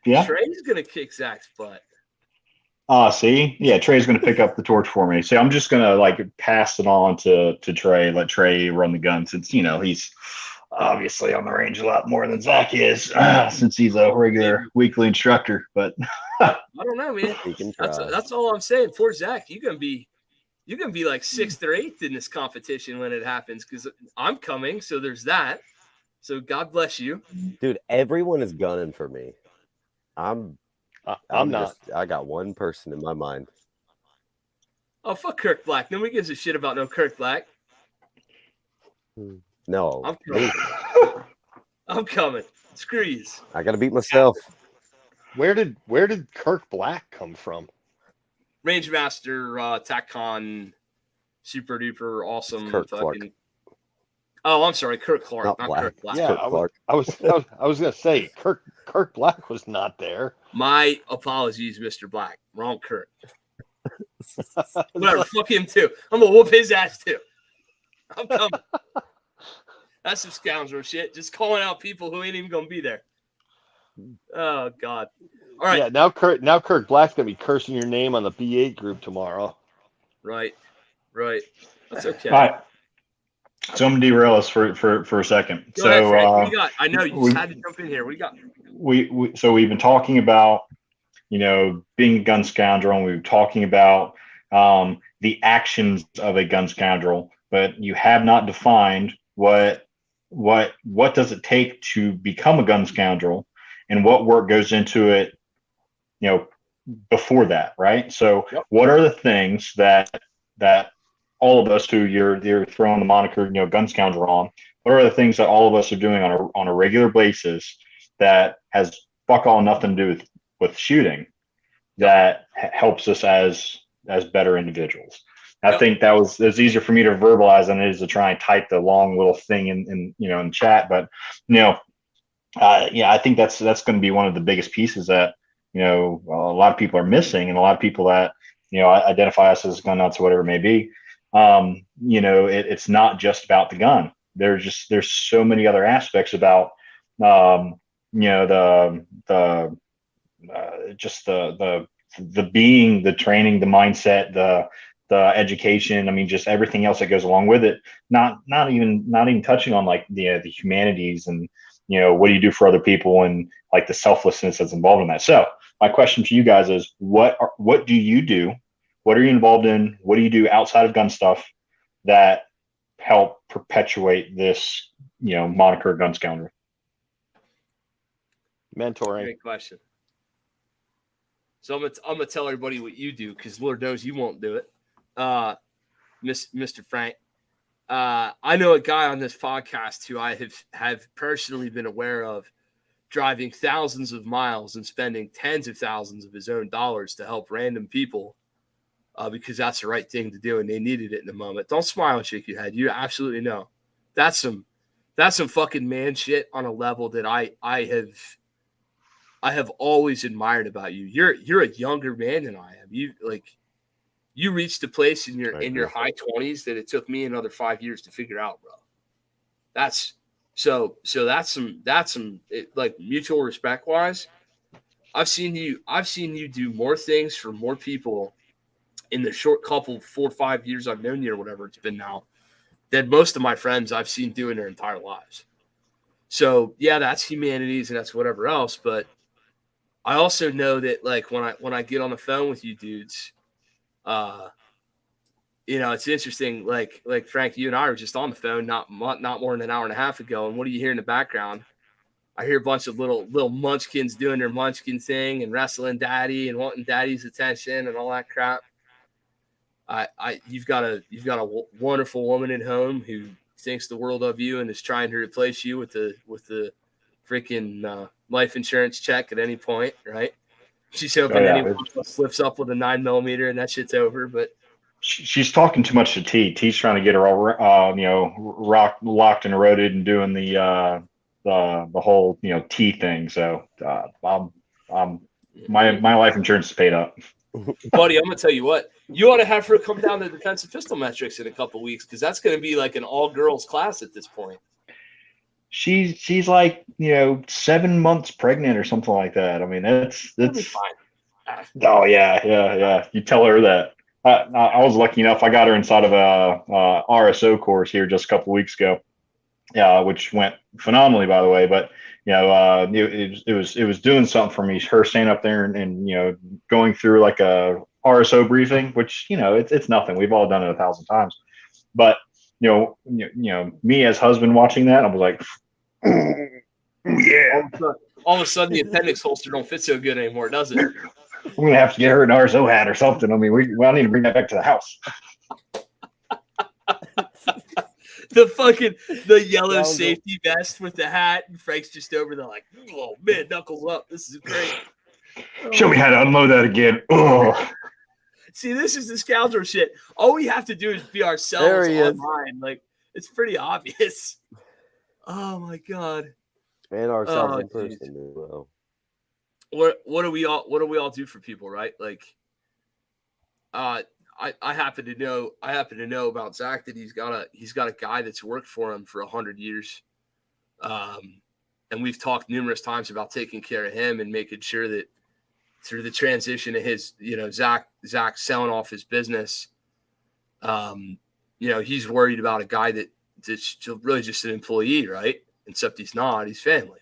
Trey's gonna kick Zach's butt. See, yeah, Trey's gonna pick up the torch for me. So I'm just gonna pass it on to Trey. Let Trey run the gun since he's obviously on the range a lot more than Zach is, since he's a regular weekly instructor. But I don't know, man. That's all I'm saying. For Zach, you can be like 6th or 8th in this competition when it happens because I'm coming. So there's that. So God bless you, dude. Everyone is gunning for me. I'm not. I got one person in my mind. Oh, fuck Kirk Black. Nobody gives a shit about no Kirk Black. No, I'm coming. I'm coming. Screw you. I got to beat myself. Where did Kirk Black come from? Rangemaster, TACCON, super duper awesome. Kirk Clark. Oh, I'm sorry, Kirk Clark, not Black. Kirk Black. Yeah, I was gonna say Kirk Black was not there. My apologies, Mr. Black. Wrong Kirk. Whatever, fuck him too. I'm gonna whoop his ass too. I'm coming. That's some scoundrel shit. Just calling out people who ain't even gonna be there. Oh God. All right. Yeah, now Kirk Black's gonna be cursing your name on the B8 group tomorrow. Right. That's okay. All right. So I'm gonna derail us for a second. Go ahead, Frank. What do you So got? I know you just had to jump in here. What do you got? we've been talking about, being a gun scoundrel, and we were talking about the actions of a gun scoundrel, but you have not defined what does it take to become a gun scoundrel, and what work goes into it, before that, right? So, Yep. what are the things that all of us who you're throwing the moniker, gun scoundrel on? What are the things that all of us are doing on a regular basis that has fuck all nothing to do with shooting, that helps us as better individuals? I think it's easier for me to verbalize than it is to try and type the long little thing in chat. But I think that's going to be one of the biggest pieces that a lot of people are missing, and a lot of people that identify us as gun nuts or whatever it may be. It's not just about the gun. There's so many other aspects about the being, the training, the mindset, the education. I mean, just everything else that goes along with it. Not even touching on like the humanities, and what do you do for other people, and like the selflessness that's involved in that. So my question to you guys is, what do you do? What are you involved in? What do you do outside of gun stuff that help perpetuate this, moniker gun scoundrel? Mentoring. Great question. So I'm gonna tell everybody what you do, because Lord knows you won't do it, Mr. Frank. I know a guy on this podcast who I have personally been aware of, driving thousands of miles and spending tens of thousands of his own dollars to help random people, because that's the right thing to do, and they needed it in the moment. Don't smile and shake your head. You absolutely know that's some fucking man shit on a level that I have always admired about you. You're a younger man than I am. You reached a place in your high 20s that it took me another 5 years to figure out, bro. That's some like mutual respect wise. I've seen you do more things for more people in the short couple 4 or 5 years I've known you, or whatever it's been now, than most of my friends I've seen doing their entire lives. So yeah, that's humanities and that's whatever else. But I also know that like when I get on the phone with you dudes, it's interesting. Like Frank, you and I were just on the phone not more than an hour and a half ago, and what do you hear in the background? I hear a bunch of little munchkins doing their munchkin thing and wrestling daddy and wanting daddy's attention and all that crap. You've got a wonderful woman at home who thinks the world of you and is trying to replace you with the freaking life insurance check at any point, right? She's hoping anyone slips up with a 9mm and that shit's over. But she's talking too much to T. T's trying to get her all locked and eroded and doing the whole T thing. So my life insurance is paid up. Buddy, I'm gonna tell you what, you ought to have her come down to defensive pistol metrics in a couple weeks, because that's gonna be like an all girls class at this point. She's like 7 months pregnant or something like that. I mean, that's fine. Oh yeah. You tell her that. I was lucky enough. I got her inside of a RSO course here just a couple weeks ago, which went phenomenally, by the way. But it was doing something for me. Her staying up there and going through like a RSO briefing, which it's nothing. We've all done it 1,000 times. But me as husband watching that, I was like, yeah. All of a sudden, the appendix holster don't fit so good anymore, does it? I'm gonna have to get her an RSO hat or something. I mean, we need to bring that back to the house. the yellow safety vest with the hat, and Frank's just over there like, oh man, knuckles up. This is great. Show me how to unload that again. Oh. See, this is the scoundrel shit. All we have to do is be ourselves online. Like, it's pretty obvious. Oh my god. And ourselves in person as well. What do we all do for people, right? Like, I happen to know about Zach that he's got a guy that's worked for him for 100 years, and we've talked numerous times about taking care of him and making sure that through the transition of his, Zach selling off his business, he's worried about a guy that's really just an employee, right? Except he's not. He's family.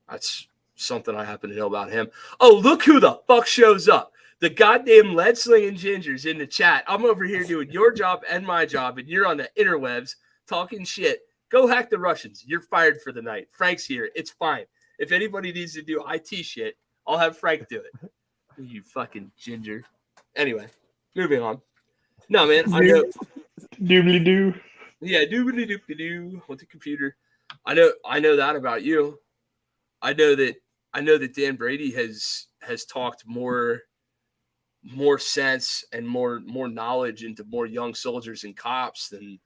That's something I happen to know about him. Oh, look who the fuck shows up. The goddamn lead slinging gingers in the chat. I'm over here doing your job and my job, and you're on the interwebs talking shit. Go hack the Russians. You're fired for the night. Frank's here. It's fine. If anybody needs to do IT shit, I'll have Frank do it. You fucking ginger. Anyway, moving on. No, man, I know. Doobly doo. Yeah, doobly doobly doo with the computer. I know that about you. I know that Dan Brady has talked more sense and more knowledge into more young soldiers and cops than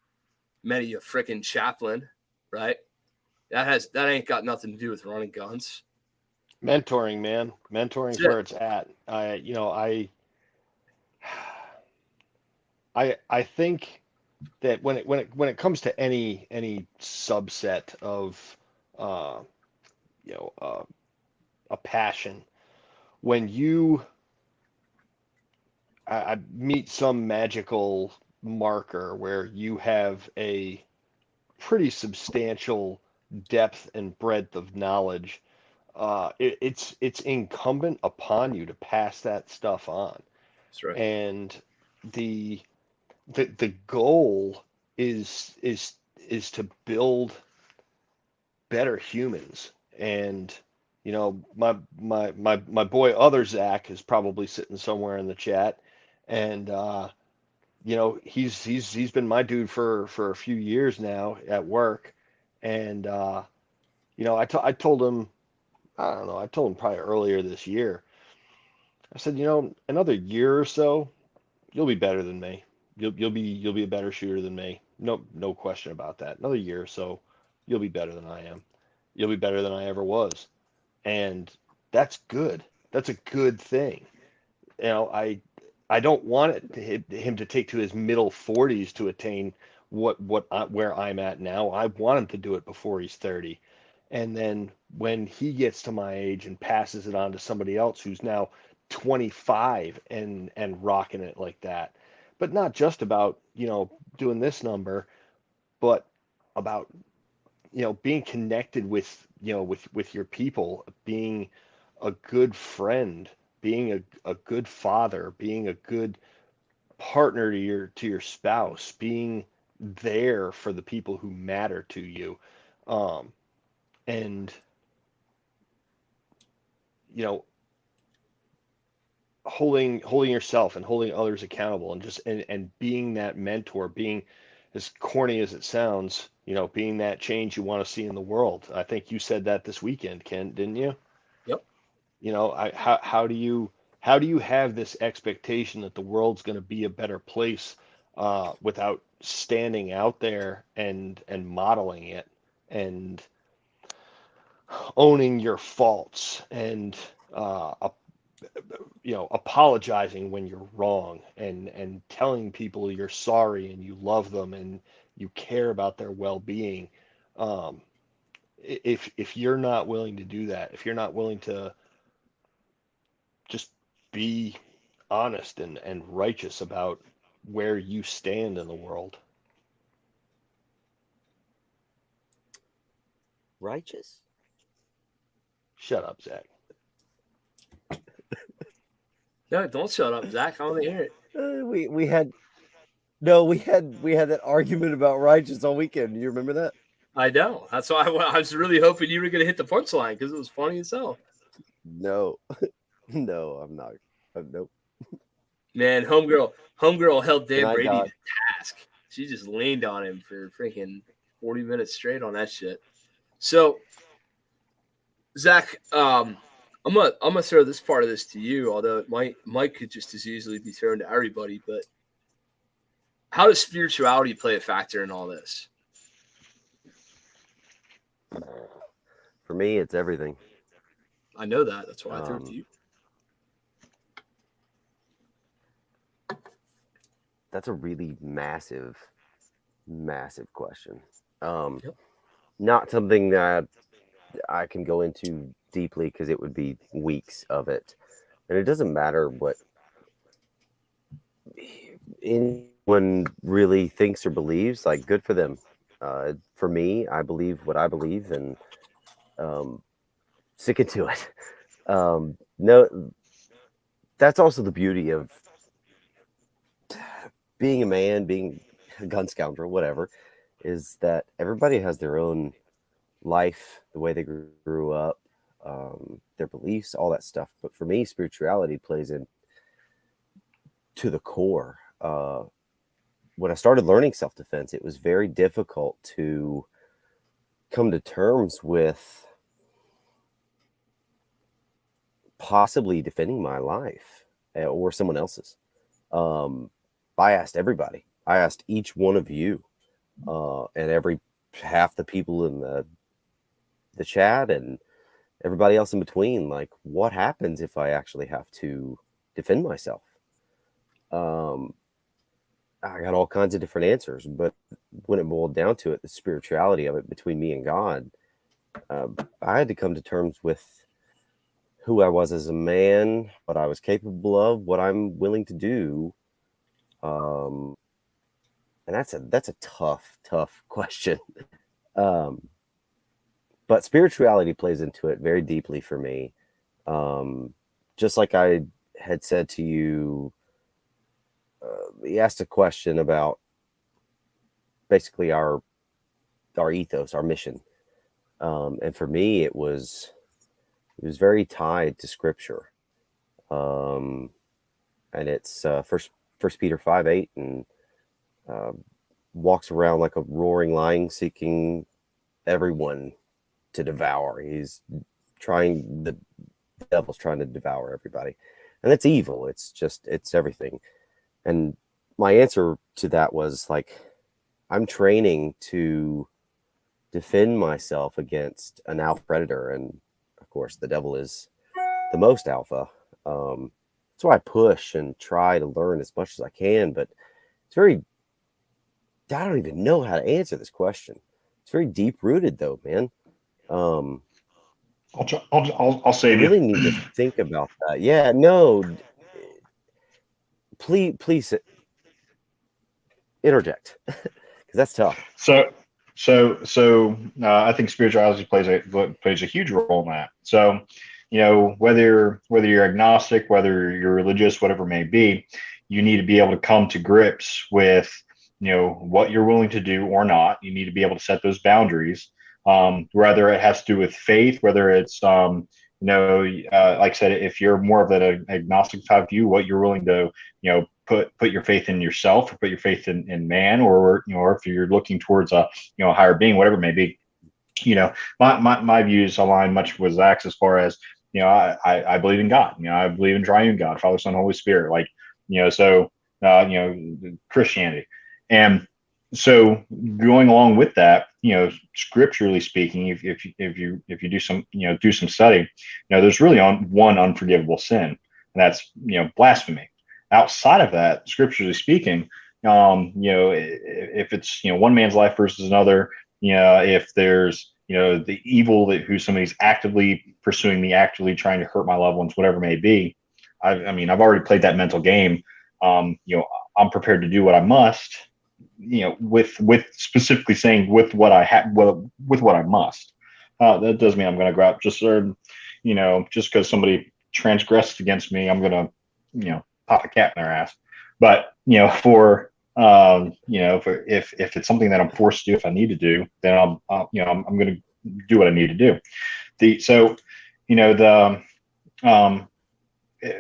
many a frickin' chaplain, right? That ain't got nothing to do with running guns. Mentoring, man. Mentoring's where it's at. I think that when it comes to any subset of a passion, when I meet some magical marker where you have a pretty substantial depth and breadth of knowledge, it's incumbent upon you to pass that stuff on. That's right. And the goal is to build better humans. And my boy other Zach is probably sitting somewhere in the chat, and he's been my dude for a few years now at work. And I told him, I don't know, I told him probably earlier this year, I said, another year or so, you'll be better than me. You'll be a better shooter than me. No question about that. Another year or so, you'll be better than I am. You'll be better than I ever was. And that's good. That's a good thing. I don't want him to take to his middle 40s to attain where I'm at now. I want him to do it before he's 30. And then when he gets to my age and passes it on to somebody else who's now 25 and rocking it like that. But not just about, doing this number, but about, being connected with your people, being a good friend, being a good father, being a good partner to your spouse, being there for the people who matter to you. And holding yourself and holding others accountable, and being that mentor, being, as corny as it sounds, being that change you want to see in the world. I think you said that this weekend, Ken, didn't you? Yep. How do you have this expectation that the world's going to be a better place without standing out there and modeling it and owning your faults and apologizing when you're wrong and telling people you're sorry and you love them and you care about their well-being. If you're not willing to do that, if you're not willing to just be honest and righteous about where you stand in the world. Righteous? Shut up, Zach. No, don't shut up, Zach. I want to hear it. We had that argument about righteous all weekend. You remember that? I know. That's why I was really hoping you were going to hit the punchline because it was funny as hell. No, no, I'm not. Nope. Man, homegirl held Dan Brady got... to task. She just leaned on him for freaking 40 minutes straight on that shit. So, Zach, I'm gonna throw this part of this to you, although it might could just as easily be thrown to everybody. But how does spirituality play a factor in all this? For me, it's everything. I know that. That's why I threw it to you. That's a really massive question. Yep. Not something that I can go into deeply because it would be weeks of it. And it doesn't matter what one really thinks or believes, like, good for them. For me, I believe what I believe, and sticking to it. No, that's also the beauty of being a man, being a gun scoundrel, whatever, is that everybody has their own life, the way they grew up, their beliefs, all that stuff. But for me, spirituality plays in to the core. When I started learning self-defense, it was very difficult to come to terms with possibly defending my life or someone else's. I asked everybody. I asked each one of you, and every half the people in the chat and everybody else in between, like, what happens if I actually have to defend myself? I got all kinds of different answers, but when it boiled down to it, the spirituality of it between me and God, I had to come to terms with who I was as a man, what I was capable of, what I'm willing to do. And that's a tough question. But spirituality plays into it very deeply for me. Just like I had said to you, he asked a question about basically our ethos, our mission. And for me, it was very tied to scripture. And it's First Peter 5:8, and walks around like a roaring lion, seeking everyone to devour. The devil's trying to devour everybody, and it's evil. It's everything. And my answer to that was, like, I'm training to defend myself against an alpha predator, and of course the devil is the most alpha. That's why I push and try to learn as much as I can, but I don't even know how to answer this question. It's very deep rooted, though, man. I'll save I you. really need to think about that. Yeah, no, please interject, because that's tough. So I think spirituality plays a huge role in that. So, whether you're agnostic, whether you're religious, whatever it may be, you need to be able to come to grips with what you're willing to do or not. You need to be able to set those boundaries. Whether it has to do with faith, whether it's like I said, if you're more of an agnostic type view, what you're willing to put your faith in yourself, or put your faith in man, or if you're looking towards a higher being, whatever it may be. My views align much with Zach's as far as I believe in God. I believe in triune God, Father, Son, Holy Spirit. Like Christianity. And so going along with that, scripturally speaking, if you do some study, there's really one unforgivable sin, and that's blasphemy. Outside of that, scripturally speaking, if it's one man's life versus another, if there's the evil who somebody's actively pursuing me, actively trying to hurt my loved ones, whatever it may be, I've already played that mental game. I'm prepared to do what I must, with specifically saying with what I have, with what I must. That doesn't mean I'm going to go out just because somebody transgressed against me, I'm going to pop a cat in their ass. But if it's something that I'm forced to do, if I need to do, then I'm going to do what I need to do.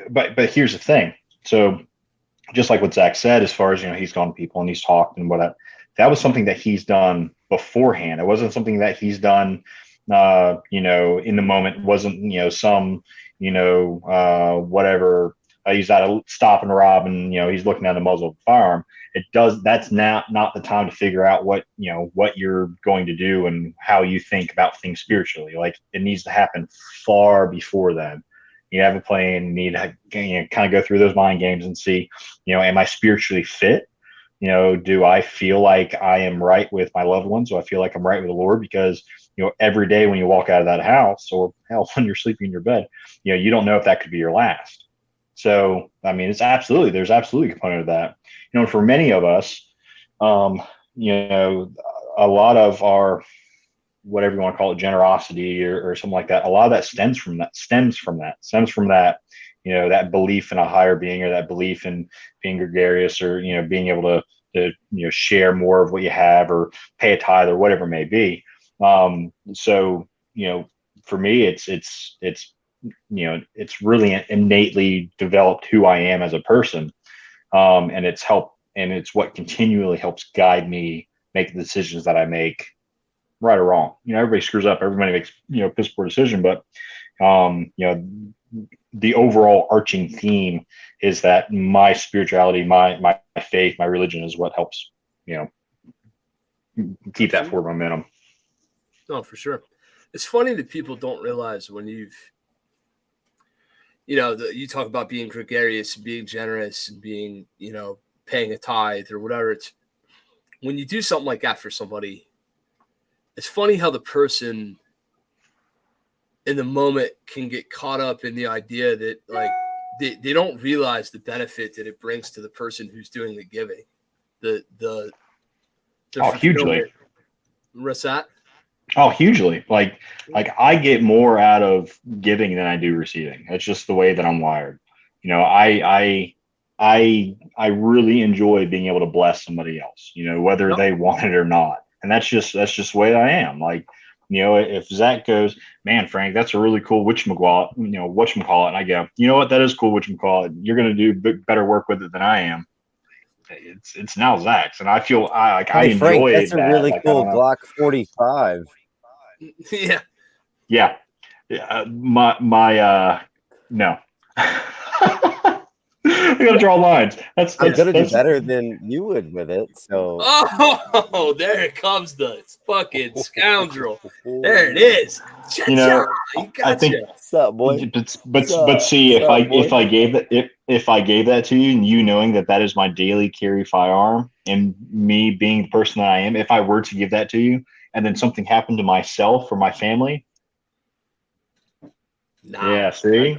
But here's the thing. So just like what Zach said, as far as he's gone to people and he's talked and whatnot, that was something that he's done beforehand. It wasn't something that he's done in the moment. It wasn't some whatever. He's at a stop and rob, and he's looking at the muzzle of the firearm. That's not the time to figure out what you're going to do and how you think about things spiritually. Like, it needs to happen far before then. You have a plan. You need to kind of go through those mind games and see, am I spiritually fit? Do I feel like I am right with my loved ones? Do I feel like I'm right with the Lord? Because every day when you walk out of that house, or hell, when you're sleeping in your bed, you don't know if that could be your last. So, I mean, there's absolutely a component of that. For many of us, a lot of our, whatever you want to call it, generosity or something like that, a lot of that stems from that, that belief in a higher being, or that belief in being gregarious, or, being able to share more of what you have, or pay a tithe, or whatever it may be. So, for me, it's really innately developed who I am as a person. And it's what continually helps guide me make the decisions that I make, right or wrong. Everybody screws up, everybody makes, piss poor decision, but, the overall arching theme is that my spirituality, my faith, my religion is what helps, keep that forward momentum. Oh, for sure. It's funny that people don't realize when you talk about being gregarious, being generous, and being, paying a tithe or whatever. It's when you do something like that for somebody, it's funny how the person in the moment can get caught up in the idea that, like, they don't realize the benefit that it brings to the person who's doing the giving. Hugely. What's that? Oh, hugely. Like I get more out of giving than I do receiving. That's just the way that I'm wired. I really enjoy being able to bless somebody else, whether they want it or not. And that's just the way I am. Like, if Zach goes, man, Frank, that's a really cool whatchamacallit, and I go, you know what, that is cool whatchamacallit. You're going to do better work with it than I am. It's now Zach's, and I feel I enjoy Frank, that's that. a really cool Glock 45. Yeah. No. I gotta draw lines. That's gonna do better than you would with it. So there it comes, the fucking scoundrel. There it is. I think. What's up, boy? But see, if I gave that to you, and knowing that is my daily carry firearm, and me being the person that I am, if I were to give that to you, and then something happened to myself or my family, yeah, see.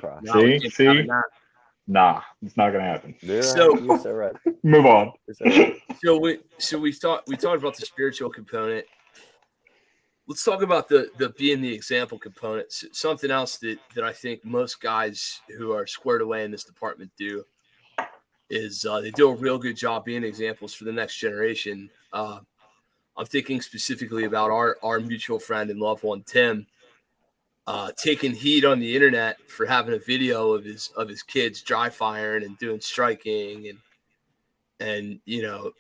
Nah, it's not gonna happen. You're so right. Move on. So we talked about the spiritual component. Let's talk about the being the example component. Something else that I think most guys who are squared away in this department do is they do a real good job being examples for the next generation. I'm thinking specifically about our mutual friend and loved one, Tim. Taking heat on the internet for having a video of his kids dry firing and doing striking and dude,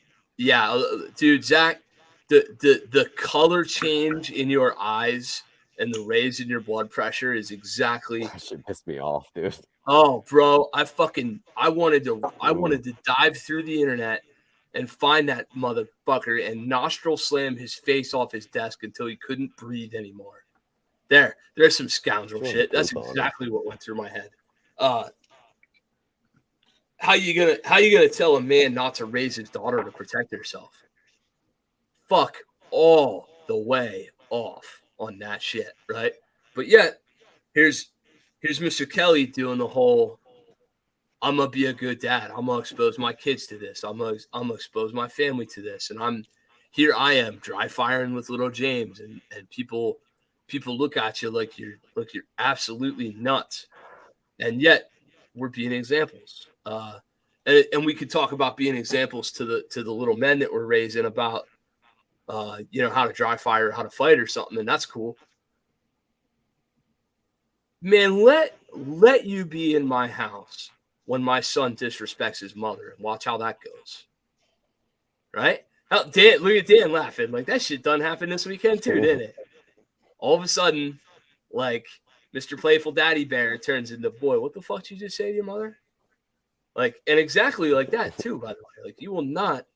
Zach, the color change in your eyes and the raise in your blood pressure is exactly. That should piss me off, dude. Oh, bro, I wanted to dive through the internet and find that motherfucker and nostril slam his face off his desk until he couldn't breathe anymore. There's some scoundrel shit. That's exactly what went through my head. How you gonna tell a man not to raise his daughter to protect herself? Fuck all the way off on that shit, right? But yet, here's Mr. Kelly doing the whole, I'm gonna be a good dad. I'm gonna expose my kids to this. I'm gonna expose my family to this. And I am dry firing with little James, and people look at you like you're absolutely nuts, and yet we're being examples. And we could talk about being examples to the little men that we're raising about, how to dry fire, how to fight or something, and that's cool. Man, let you be in my house when my son disrespects his mother, and watch how that goes. Right? Dan, look at Dan laughing. Like, that shit done happened this weekend too, didn't it? All of a sudden, like, Mr. Playful Daddy Bear turns into, boy, what the fuck did you just say to your mother? Like, and exactly like that too, by the way. Like, you will not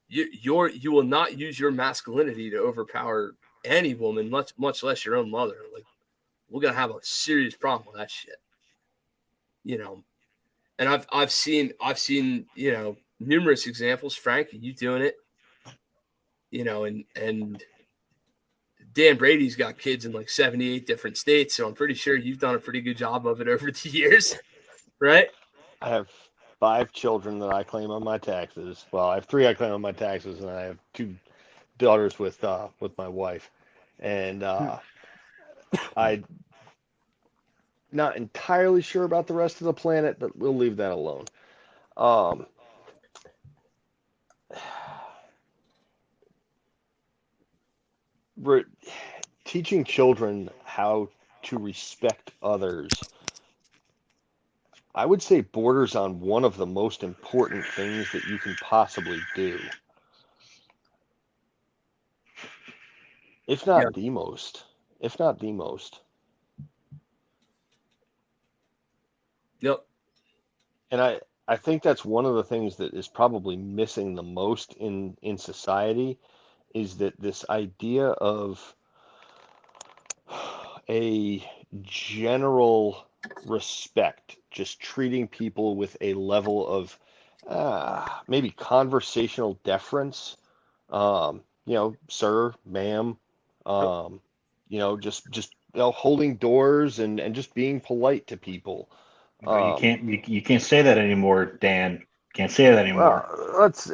use your masculinity to overpower any woman, much less your own mother. Like, we're gonna have a serious problem with that shit. And I've seen numerous examples, Frank, you doing it, and Dan Brady's got kids in like 78 different states, so I'm pretty sure you've done a pretty good job of it over the years, right? I have 5 children that I claim on my taxes. Well, I have 3 I claim on my taxes, and I have 2 daughters with my wife. And I'm not entirely sure about the rest of the planet, but we'll leave that alone. We're teaching children how to respect others. I would say borders on one of the most important things that you can possibly do. If not Yeah. the most. If not the most. Yep. And I think that's one of the things that is probably missing the most in society, is that this idea of a general respect, just treating people with a level of maybe conversational deference, sir, ma'am, just holding doors and just being polite to people. You can't say that anymore, Dan. Can't say that anymore. Let's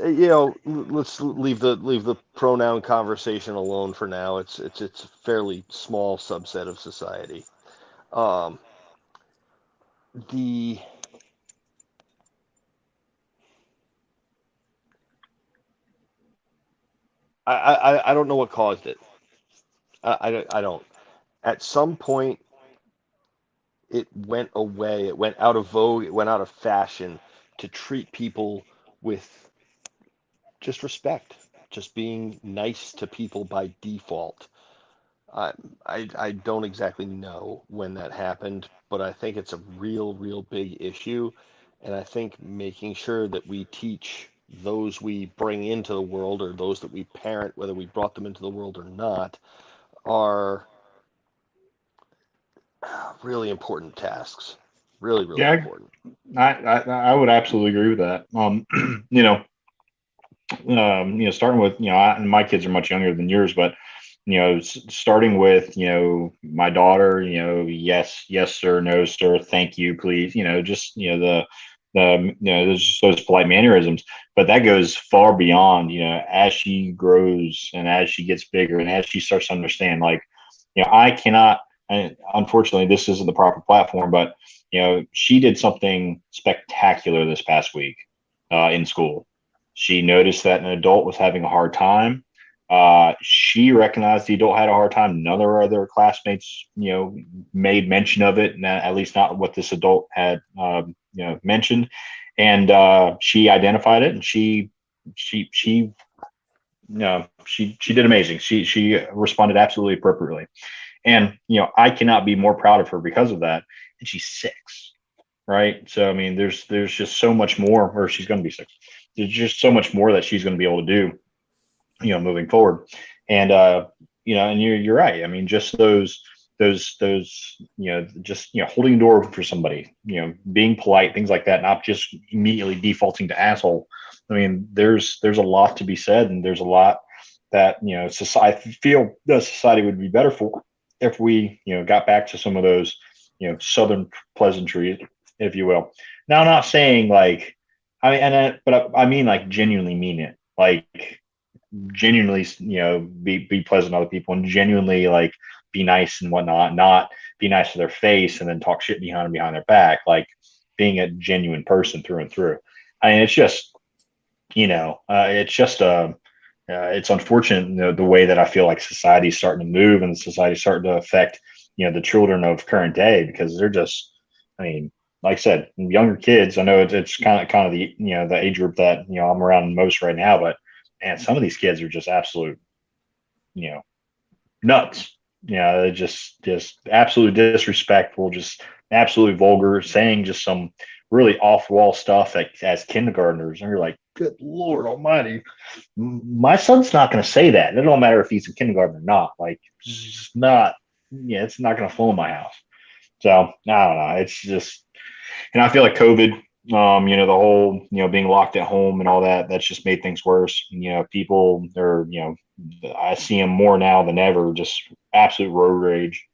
leave the pronoun conversation alone for now. It's a fairly small subset of society. The I don't know what caused it. I don't. At some point, it went away. It went out of vogue. It went out of fashion to treat people with just respect, just being nice to people by default. I don't exactly know when that happened, but I think it's a real big issue. And I think making sure that we teach those we bring into the world, or those that we parent, whether we brought them into the world or not, are really important tasks. Really Yeah, important. I would absolutely agree with that. Starting with, and my kids are much younger than yours, but starting with, my daughter, yes, yes, sir, no, sir, thank you, please, just, those polite mannerisms, but that goes far beyond, as she grows and as she gets bigger and as she starts to understand, like, I cannot, and unfortunately, this isn't the proper platform, but, she did something spectacular this past week in school. She noticed that an adult was having a hard time. She recognized the adult had a hard time. None of her other classmates, made mention of it, and at least not what this adult had, mentioned. And she identified it, and she did amazing. She responded absolutely appropriately. And I cannot be more proud of her because of that. And she's 6, right? So I mean, there's just so much more, or she's going to be 6. There's just so much more that she's going to be able to do, moving forward. And and you're right. I mean, just those just holding the door open for somebody, being polite, things like that, not just immediately defaulting to asshole. I mean, there's a lot to be said, and there's a lot that society, I feel the society would be better for if we got back to some of those southern pleasantries, if you will. Now, I'm not saying like but I mean like genuinely mean it, like genuinely be pleasant to other people and genuinely like be nice and whatnot, not be nice to their face and then talk shit behind their back, like being a genuine person through and through. I mean, it's just it's unfortunate, the way that I feel like society's starting to move and society's starting to affect, the children of current day, because they're just, I mean, like I said, younger kids, I know it's kind of the, the age group that, I'm around most right now, but man, some of these kids are just absolute, nuts. They're just absolutely disrespectful, just absolutely vulgar, saying just some really off-wall stuff like as kindergartners, and you're like, good Lord Almighty, my son's not going to say that. It don't matter if he's in kindergarten or not. Like, it's just not. Yeah, it's not going to flow in my house. So I don't know. It's just, and I feel like COVID, the whole, being locked at home and all that, that's just made things worse. People are, I see them more now than ever, just absolute road rage.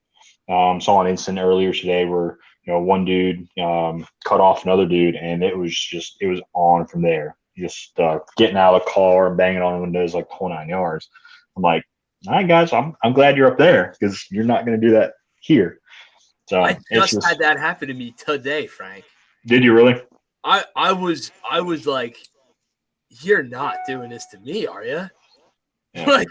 Saw an incident earlier today where one dude cut off another dude, and it was on from there. Just getting out of the car and banging on windows like the whole 9 yards. I'm like, all right, guys, I'm glad you're up there because you're not going to do that here. So I just had that happen to me today, Frank. Did you really? I was like, you're not doing this to me, are you? Yeah. Like,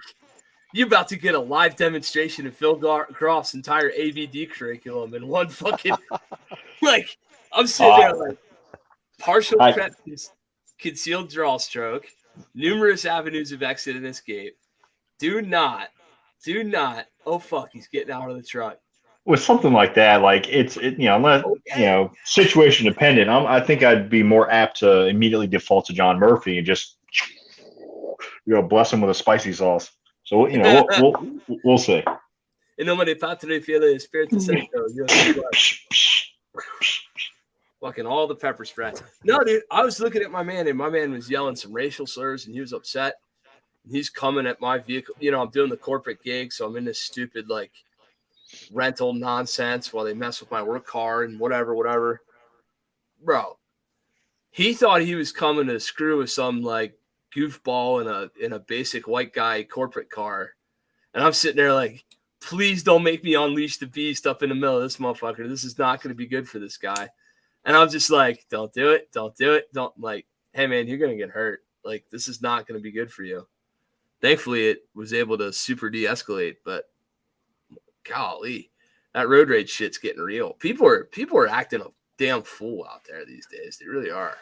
you about to get a live demonstration of Phil Groff's entire AVD curriculum in one fucking like I'm sitting there like partial concealed draw stroke, numerous avenues of exit and escape. Do not. Oh fuck, he's getting out of the truck. With something like that, like unless situation dependent, I think I'd be more apt to immediately default to John Murphy and just bless him with a spicy sauce. So we'll see. In nome del Padre, Figlio e Spirito Santo. Fucking all the pepper spray. No, dude, I was looking at my man, and my man was yelling some racial slurs, and he was upset. And he's coming at my vehicle. I'm doing the corporate gig, so I'm in this stupid like rental nonsense while they mess with my work car and whatever. Bro, he thought he was coming to screw with some like goofball in a basic white guy corporate car. And I'm sitting there like, please don't make me unleash the beast up in the middle of this motherfucker. This is not going to be good for this guy. And I'm just like, don't do it. Don't like, hey man, you're going to get hurt. Like, this is not going to be good for you. Thankfully it was able to super de-escalate, but golly, that road rage shit's getting real. People are acting a damn fool out there these days. They really are.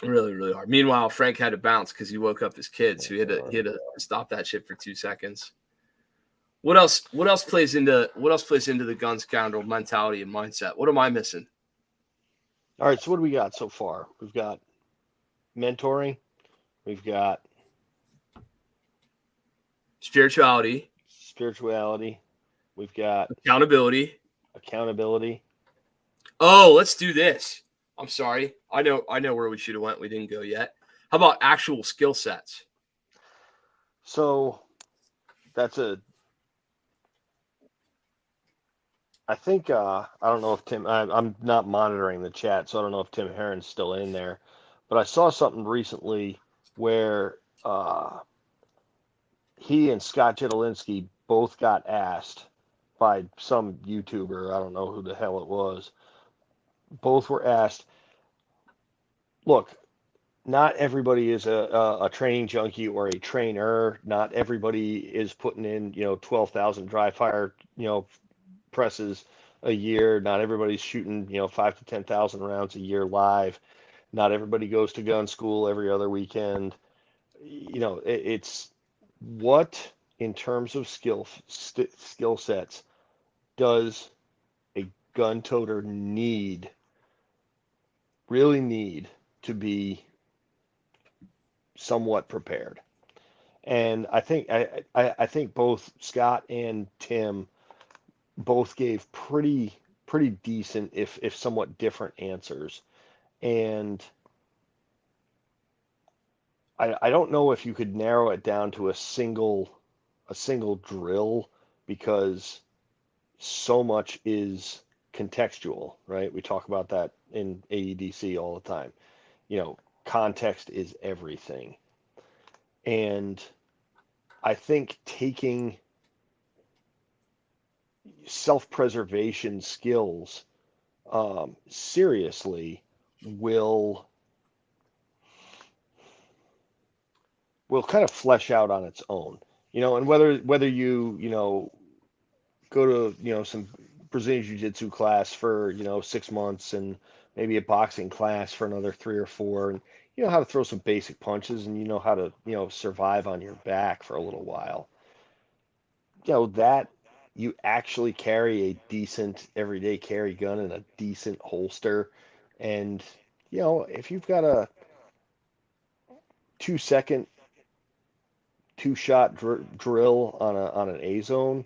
Really, really are. Meanwhile, Frank had to bounce because he woke up his kids, so he had to stop that shit for 2 seconds. What else plays into the gun scoundrel mentality and mindset? What am I missing? All right, so what do we got so far? We've got mentoring, we've got spirituality, we've got accountability. Oh, let's do this. I'm sorry. I know where we should have went. We didn't go yet. How about actual skill sets? So I think I don't know if Tim. I'm not monitoring the chat, so I don't know if Tim Herron's still in there. But I saw something recently where he and Scott Jedlinski both got asked by some YouTuber. I don't know who the hell it was. Both were asked, look, not everybody is a training junkie or a trainer. Not everybody is putting in 12,000 dry fire presses a year. Not everybody's shooting 5,000 to 10,000 rounds a year live. Not everybody goes to gun school every other weekend. It's what in terms of skill sets does a gun toter really need to be somewhat prepared? And I think both Scott and Tim both gave pretty decent, if somewhat different answers. And I don't know if you could narrow it down to a single drill, because so much is contextual, right? We talk about that in AEDC all the time. Context is everything. And I think taking self-preservation skills seriously will kind of flesh out on its own, and whether you go to some Brazilian Jiu-Jitsu class for 6 months and maybe a boxing class for another 3 or 4, and you know how to throw some basic punches, and how to survive on your back for a little while, that you actually carry a decent everyday carry gun in a decent holster. And if you've got a 2-second 2-shot drill on an A zone,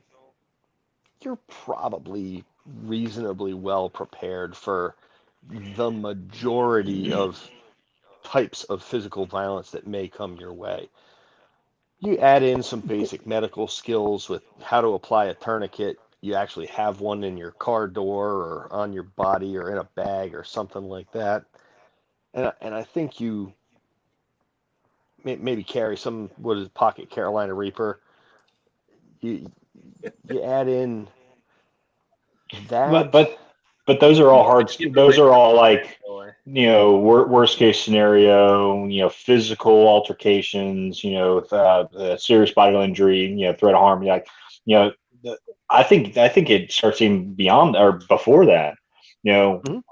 you're probably reasonably well prepared for the majority of types of physical violence that may come your way. You add in some basic medical skills with how to apply a tourniquet, you actually have one in your car door or on your body or in a bag or something like that. And I think you maybe carry some, what is pocket Carolina Reaper. You add in But that. but those are all hard. Keep it Those away are from all the like, door. worst case scenario. Physical altercations. Serious bodily injury. Threat of harm. Like, you know, the, I think it starts even beyond or before that. Mhm.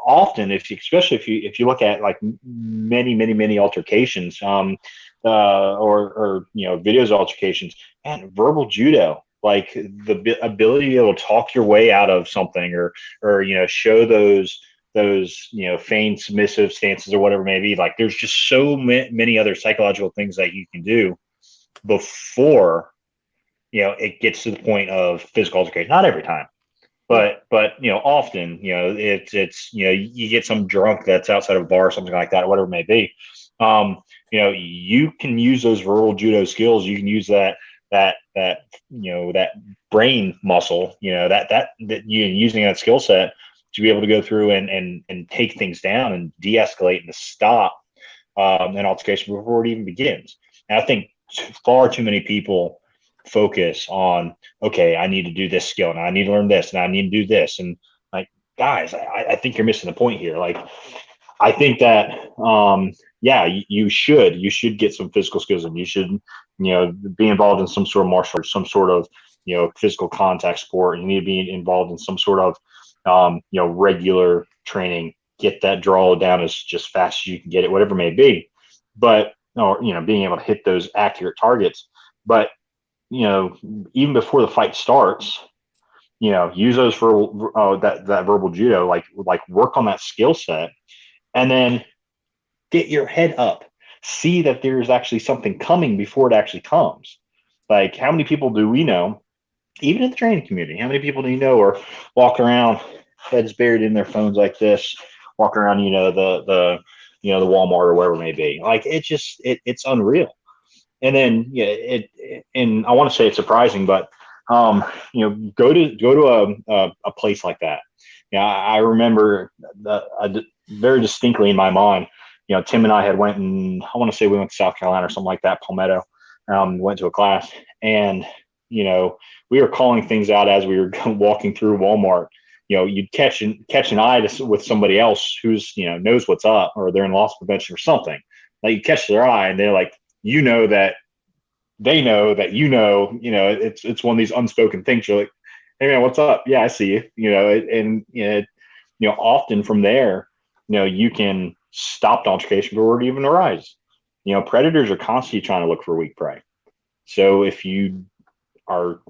Often especially if you look at like many altercations, or videos of altercations, and verbal judo, like the ability to be able to talk your way out of something, or show those feigned submissive stances or whatever it may be. Like, there's just so many other psychological things that you can do before it gets to the point of physical altercation. Not every time, but often, it's you get some drunk that's outside of a bar or something like that, whatever it may be. You can use those verbal judo skills. You can use that brain muscle, that you using that skill set to be able to go through and take things down and de-escalate and to stop an altercation before it even begins. And I think far too many people focus on, okay, I need to do this skill and I need to learn this and I need to do this. And like, guys, I think you're missing the point here. Like, I think that, yeah, you should get some physical skills, and you should, be involved in some sort of martial arts, some sort of, physical contact sport. You need to be involved in some sort of, regular training, get that draw down as just fast as you can get it, whatever it may be. But, or, being able to hit those accurate targets. But, even before the fight starts, use those for that verbal judo, like work on that skill set, and then get your head up. See that there's actually something coming before it actually comes. Like, how many people do we know, even in the training community, how many people do you know are walking around heads buried in their phones like this, walking around, the Walmart or wherever it may be. Like, it's unreal. And then, and I want to say it's surprising, but go to a place like that. I remember very distinctly in my mind. Tim and I had went, and I want to say we went to South Carolina or something like that, Palmetto. Went to a class, and we were calling things out as we were walking through Walmart. You'd catch an eye with somebody else who's knows what's up, or they're in loss prevention or something. Like, you catch their eye, and they're like, that they know that it's one of these unspoken things. You're like, hey man, what's up? Yeah, I see you. Often from there, you can stop the altercation before it even arises. Predators are constantly trying to look for weak prey. So if you are,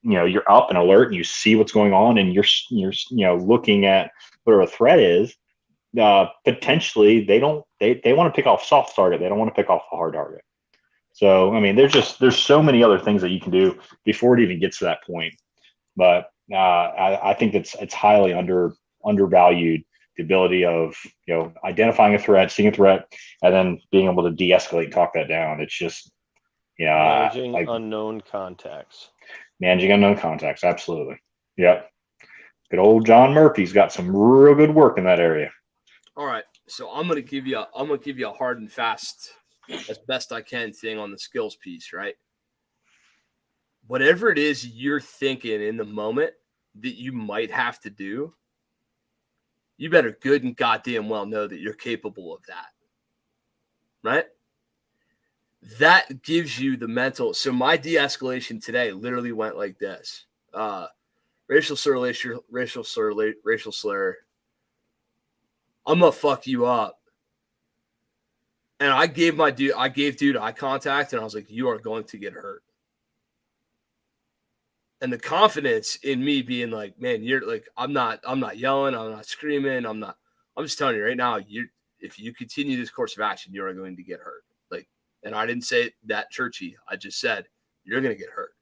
you're up and alert and you see what's going on, and you're looking at whatever a threat is, potentially they want to pick off soft target. They don't want to pick off a hard target. So, I mean, there's so many other things that you can do before it even gets to that point. But I think it's highly undervalued, the ability of, identifying a threat, seeing a threat, and then being able to de-escalate and talk that down. It's just, Managing unknown contacts. Managing unknown contacts. Absolutely. Yep. Good old John Murphy's got some real good work in that area. All right. So I'm gonna give you a hard and fast, as best I can, thing on the skills piece, right? Whatever it is you're thinking in the moment that you might have to do, you better good and goddamn well know that you're capable of that, right? That gives you the mental. So my de-escalation today literally went like this: racial slur. I'm gonna fuck you up. And I gave dude eye contact, and I was like, you are going to get hurt. And the confidence in me being like, man, you're like, I'm not yelling, I'm not screaming, I'm just telling you right now, if you continue this course of action, you are going to get hurt. Like, and I didn't say that churchy. I just said, you're going to get hurt.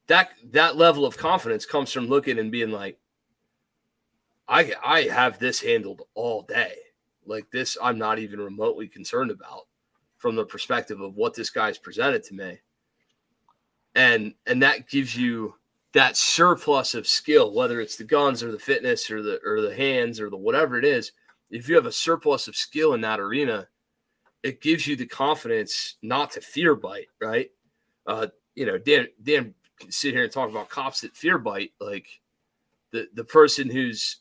That level of confidence comes from looking and being like, I have this handled all day. Like, this, I'm not even remotely concerned about from the perspective of what this guy's presented to me. and that gives you that surplus of skill, whether it's the guns or the fitness or the hands or the whatever it is. If you have a surplus of skill in that arena, it gives you the confidence not to fear bite, right? Dan can sit here and talk about cops that fear bite, like the person who's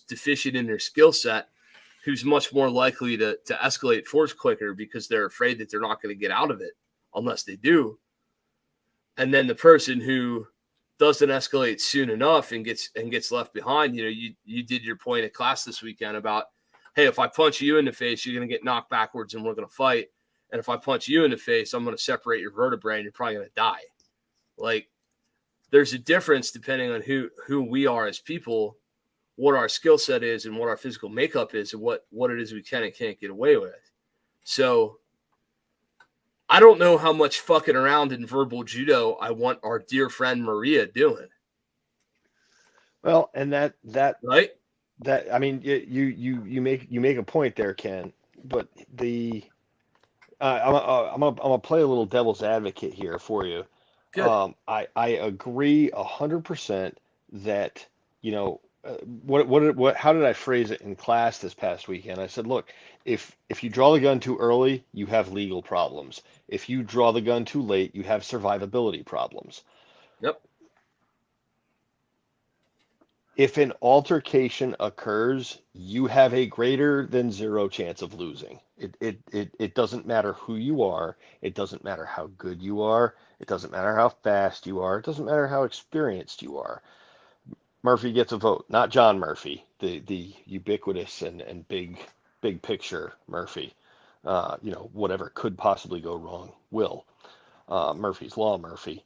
deficient in their skill set, who's much more likely to escalate force quicker because they're afraid that they're not going to get out of it unless they do. And then the person who doesn't escalate soon enough and gets left behind. You did your point in class this weekend about, hey, if I punch you in the face, you're going to get knocked backwards and we're going to fight. And if I punch you in the face, I'm going to separate your vertebrae and you're probably going to die. Like, there's a difference depending on who we are as people, what our skill set is and what our physical makeup is and what it is we can and can't get away with. So I don't know how much fucking around in verbal judo I want our dear friend Maria doing. Well, and that right. That, I mean, you make a point there, Ken. But I'm gonna play a little devil's advocate here for you. Good. I agree 100% that what how did I phrase it in class this past weekend? I said, look, if you draw the gun too early, you have legal problems. If you draw the gun too late, you have survivability problems. Yep. If an altercation occurs, you have a greater than zero chance of losing. It doesn't matter who you are. It doesn't matter how good you are. It doesn't matter how fast you are. It doesn't matter how experienced you are. Murphy gets a vote, not John Murphy, the ubiquitous and big picture Murphy. Whatever could possibly go wrong will. Murphy's Law Murphy.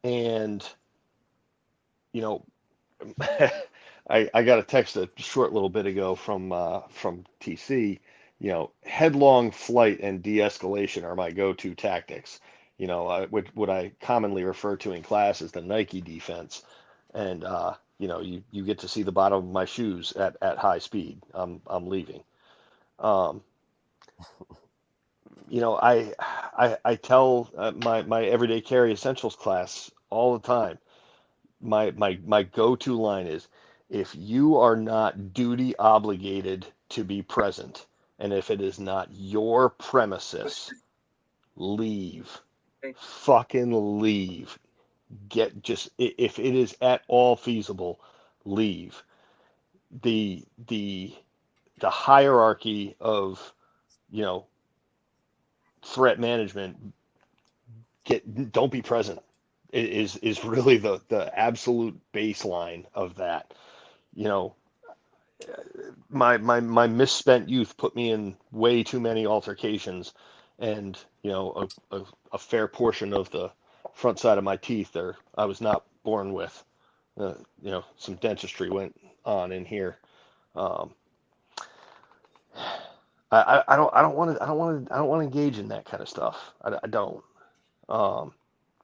And, I got a text a short little bit ago from TC. Headlong flight and de-escalation are my go-to tactics. What I commonly refer to in class as the Nike defense. And you get to see the bottom of my shoes at high speed. I'm leaving. I tell my everyday carry essentials class all the time. My go-to line is, if you are not duty obligated to be present, and if it is not your premises, leave. Fucking leave. If it is at all feasible, leave. The hierarchy of threat management, don't be present is really the absolute baseline of that. My misspent youth put me in way too many altercations, and a fair portion of the front side of my teeth there I was not born with. Some dentistry went on in here. I don't want to engage in that kind of stuff. I don't.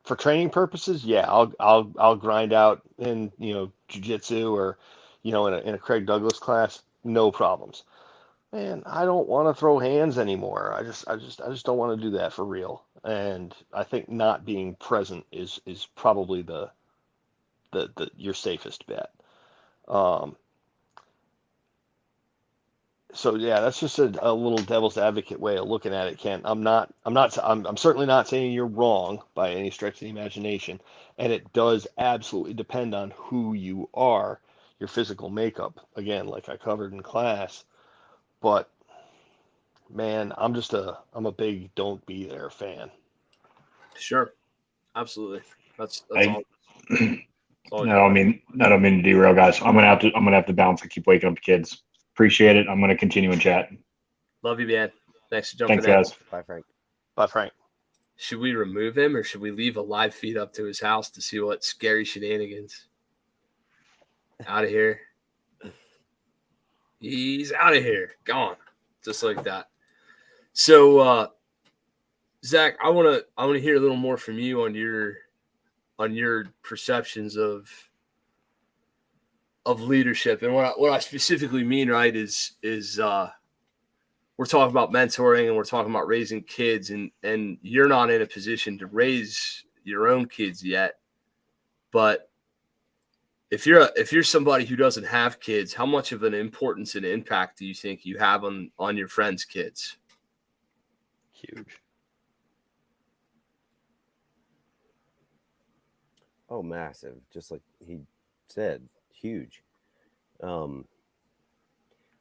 For training purposes, yeah, I'll grind out in jiu-jitsu or in a Craig Douglas class, no problems. Man, I don't want to throw hands anymore. I just don't want to do that for real. And I think not being present is probably the your safest bet. So yeah, that's just a little devil's advocate way of looking at it, Ken. I'm certainly not saying you're wrong by any stretch of the imagination, and it does absolutely depend on who you are, your physical makeup. Again, like I covered in class. But man, I'm a big don't be there fan. Sure, absolutely. That's I all. I don't mean to derail, guys. I'm gonna have to bounce. I keep waking up the kids. Appreciate it. I'm gonna continue in chat. Love you, man. Thanks for jumping in. Thanks, guys. Bye, Frank. Bye, Frank. Should we remove him or should we leave a live feed up to his house to see what scary shenanigans? Out of here. He's out of here. Gone. Just like that. So Zach, I wanna hear a little more from you on your perceptions of leadership. And what I specifically mean, right, is we're talking about mentoring and we're talking about raising kids, and you're not in a position to raise your own kids yet, but if you're somebody who doesn't have kids, how much of an importance and impact do you think you have on your friends' kids? Huge. Oh, massive. Just like he said, huge.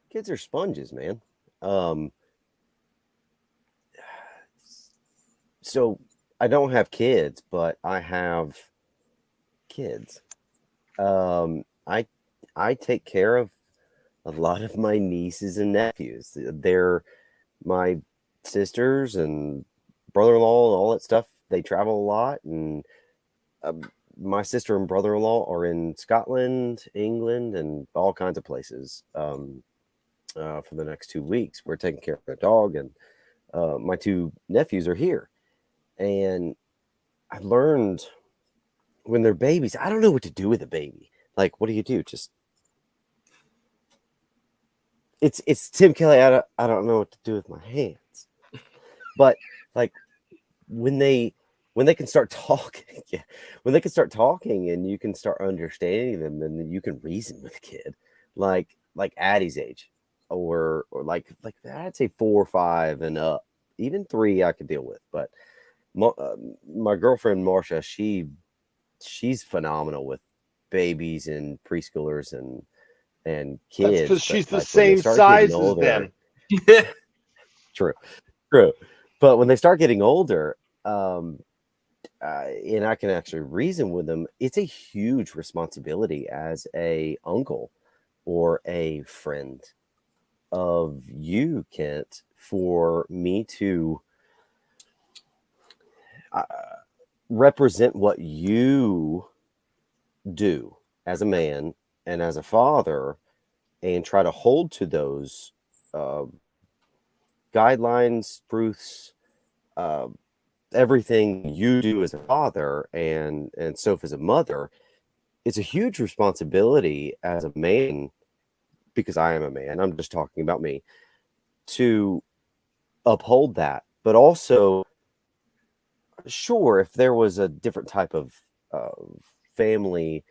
Kids are sponges, man. So I don't have kids, but I have kids. I take care of a lot of my nieces and nephews. They're my sisters and brother-in-law and all that stuff. They travel a lot, and my sister and brother-in-law are in Scotland, England, and all kinds of places for the next 2 weeks. We're taking care of their dog, and my two nephews are here. And I learned when they're babies, I don't know what to do with a baby. Like, what do you do? Just it's Tim Kelly. I don't know what to do with my hands. But like when they can start talking, yeah, when they can start talking and you can start understanding them, and then you can reason with a kid, like Addie's age, or like I'd say 4 or 5 and up, even 3 I could deal with. But my girlfriend Marcia, she's phenomenal with babies and preschoolers and That's kids. because she's But the like when they same start size getting as older, them. true. But when they start getting older, and I can actually reason with them, it's a huge responsibility as a uncle or a friend of you, Kent, for me to represent what you do as a man and as a father, and try to hold to those guidelines, truths, everything you do as a father and Soph as a mother. It's a huge responsibility as a man, because I am a man. I'm just talking about me, to uphold that. But also, sure, if there was a different type of family,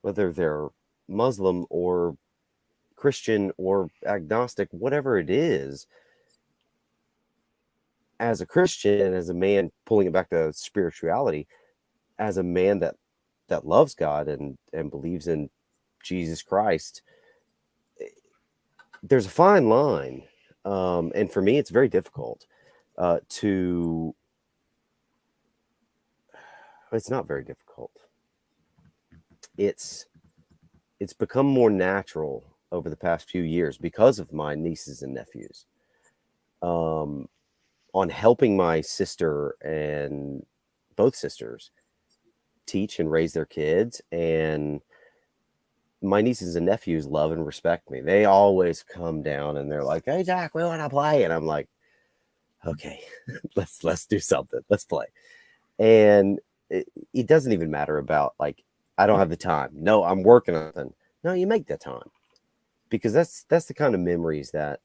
whether they're Muslim or Christian or agnostic, whatever it is, as a Christian and as a man, pulling it back to spirituality, as a man that loves God and believes in Jesus Christ, there's a fine line. And for me, it's very difficult to. It's not very difficult. It's become more natural over the past few years because of my nieces and nephews. On helping my sister and both sisters teach and raise their kids, and my nieces and nephews love and respect me. They always come down and they're like, "Hey Jack, we want to play," and I'm like, "Okay, let's do something. Let's play." And it doesn't even matter about like, I don't have the time. No, I'm working on something. No, you make that time, because that's the kind of memories that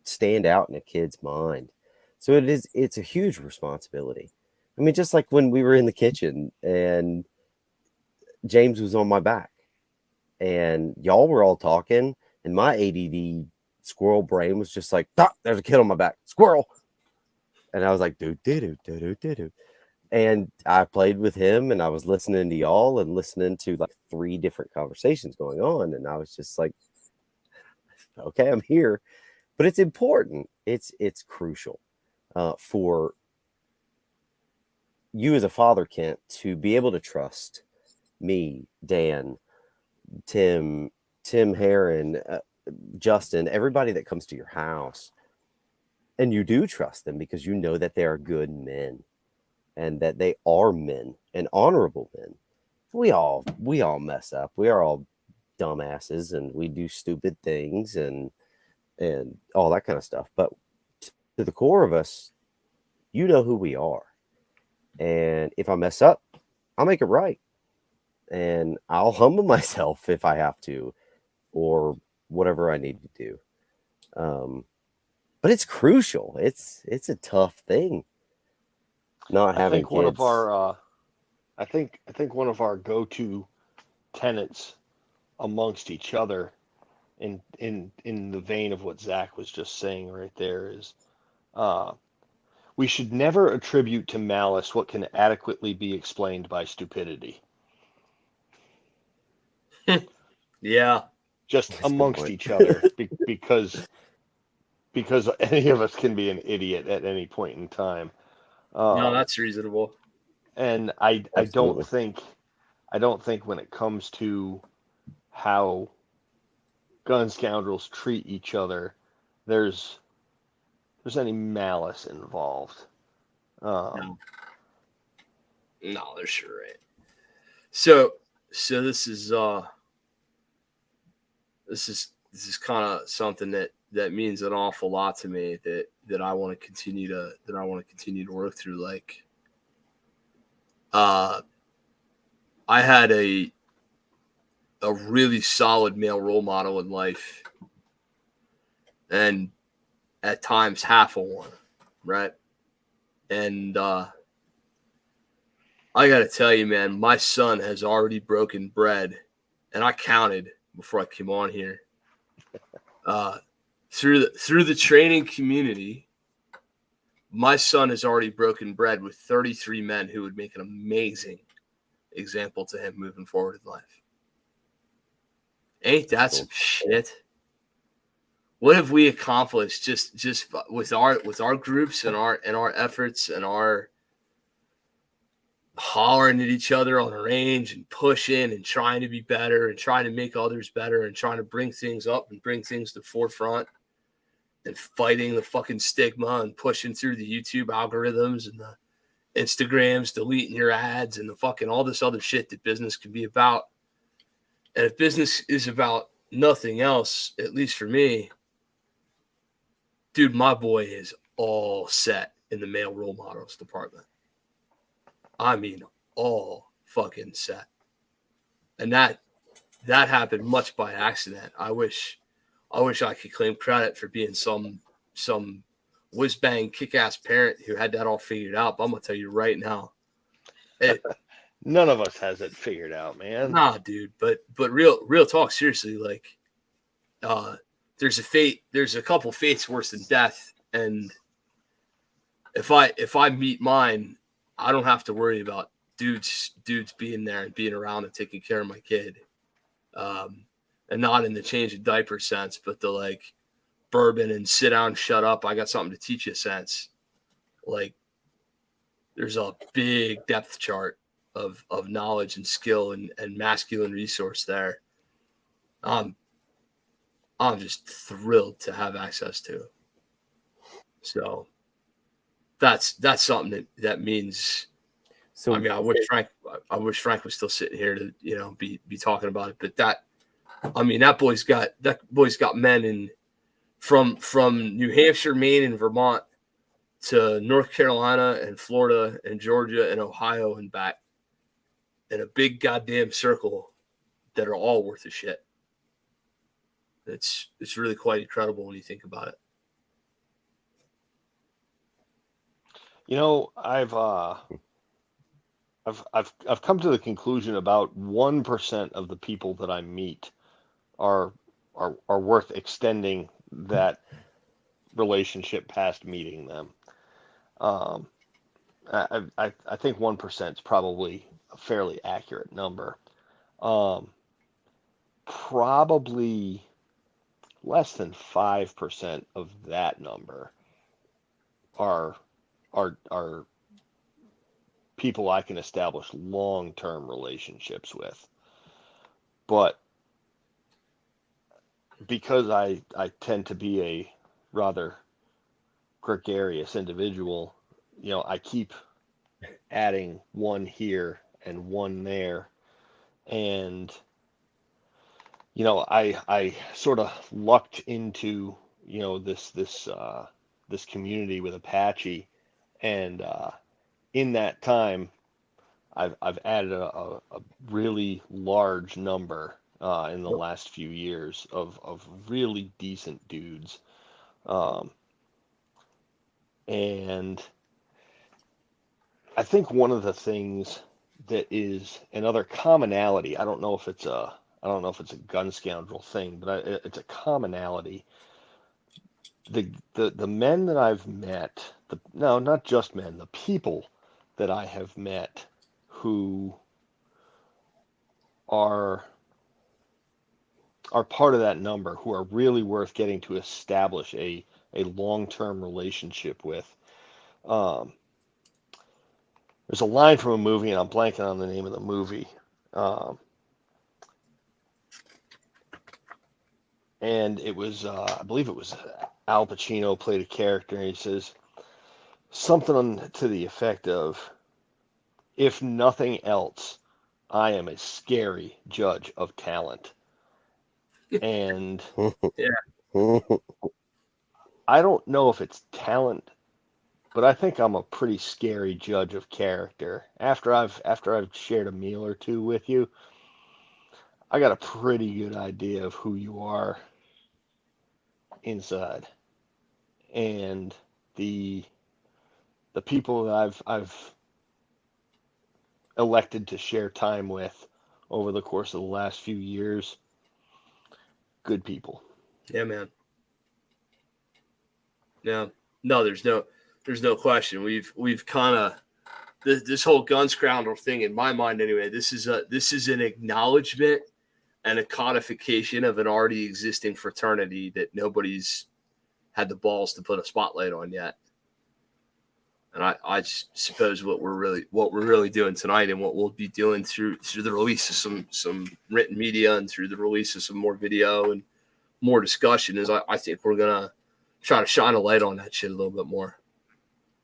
stand out in a kid's mind. So it's a huge responsibility. I mean, just like when we were in the kitchen and James was on my back and y'all were all talking, and my ADD squirrel brain was just like, "Ah, there's a kid on my back, squirrel." And I was like, "Do do do do do do do." And I played with him, and I was listening to y'all and listening to like 3 different conversations going on, and I was just like, "Okay, I'm here." But it's important. It's crucial for you as a father, Kent, to be able to trust me, Dan, Tim, Heron, Justin, everybody that comes to your house. And you do trust them because you know that they are good men and that they are men and honorable men. We all mess up. We are all dumbasses and we do stupid things and all that kind of stuff. But to the core of us, you know who we are. And if I mess up, I'll make it right. And I'll humble myself if I have to, or whatever I need to do. But it's crucial. It's a tough thing. not I having think one of kids. our I think one of our go-to tenets amongst each other in the vein of what Zach was just saying right there is uh, we should never attribute to malice what can adequately be explained by stupidity. Yeah. Just That's a good amongst point. each other, because any of us can be an idiot at any point in time. No, Um, that's reasonable. and I Absolutely. don't think when it comes to how gun scoundrels treat each other, there's any malice involved. Um, No. No, they're sure right. So this is kind of something that means an awful lot to me that I want to continue to work through. Like, uh, I had a really solid male role model in life, and at times half of one, right? And I got to tell you, man, my son has already broken bread, and I counted before I came on here. Uh, through the training community, my son has already broken bread with 33 men who would make an amazing example to him moving forward in life. Ain't that some shit? What have we accomplished just with our groups and our efforts and our hollering at each other on the range and pushing and trying to be better and trying to make others better and trying to bring things up and bring things to the forefront and fighting the fucking stigma and pushing through the YouTube algorithms and the Instagrams, deleting your ads and the fucking all this other shit that business can be about. And if business is about nothing else, at least for me, dude, my boy is all set in the male role models department. I mean, all fucking set. And that happened much by accident. I wish I could claim credit for being some whiz bang kick ass parent who had that all figured out. But I'm gonna tell you right now, None of us has it figured out, man. nah, dude. But real talk, seriously, like, there's a couple fates worse than death, and if I meet mine, I don't have to worry about dudes being there and being around and taking care of my kid. And not in the change of diaper sense, but the like bourbon and sit down, shut up, I got something to teach you sense. Like, there's a big depth chart of knowledge and skill and masculine resource there. I'm just thrilled to have access to. So that's something that means. So I mean, I wish Frank was still sitting here to be talking about it. But that boy's got men in from New Hampshire, Maine, and Vermont to North Carolina and Florida and Georgia and Ohio and back in a big goddamn circle that are all worth a shit. It's really quite incredible when you think about it. I've come to the conclusion about 1% of the people that I meet are worth extending that relationship past meeting them. I think 1% is probably a fairly accurate number. Probably less than 5% of that number are people I can establish long-term relationships with. But because I tend to be a rather gregarious individual, I keep adding one here and one there. And, I sort of lucked into, this community with Apache. And in that time, I've added a really large number in the last few years of really decent dudes. And I think one of the things that is another commonality. I don't know if it's a gun scoundrel thing, but it's a commonality. The men that I've met, no, not just men, the people that I have met who are part of that number, who are really worth getting to establish a long-term relationship with. There's a line from a movie, and I'm blanking on the name of the movie. And it was, I believe it was Al Pacino played a character, and he says something to the effect of, "If nothing else, I am a scary judge of talent." And Yeah. I don't know if it's talent, but I think I'm a pretty scary judge of character. After I've shared a meal or two with you, I got a pretty good idea of who you are inside. And the people that I've elected to share time with over the course of the last few years, good people. Yeah, man. Yeah. No, there's no question. We've kind of this whole gun scoundrel thing, in my mind anyway. This is an acknowledgement and a codification of an already existing fraternity that nobody's had the balls to put a spotlight on yet. And I suppose what we're really doing tonight, and what we'll be doing through the release of some written media and through the release of some more video and more discussion, is I think we're gonna try to shine a light on that shit a little bit more,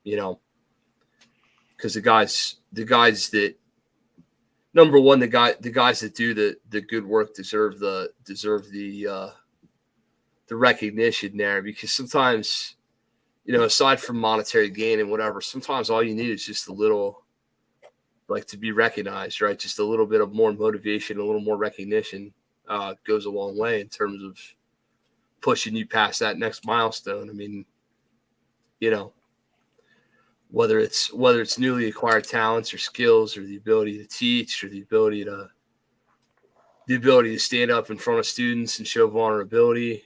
because the guys that, number one, the guys that do the good work deserve the recognition there, because sometimes, aside from monetary gain and whatever, sometimes all you need is just a little, like, to be recognized, right? Just a little bit of more motivation, a little more recognition goes a long way in terms of pushing you past that next milestone. I mean, whether it's newly acquired talents or skills, or the ability to teach, or the ability to stand up in front of students and show vulnerability,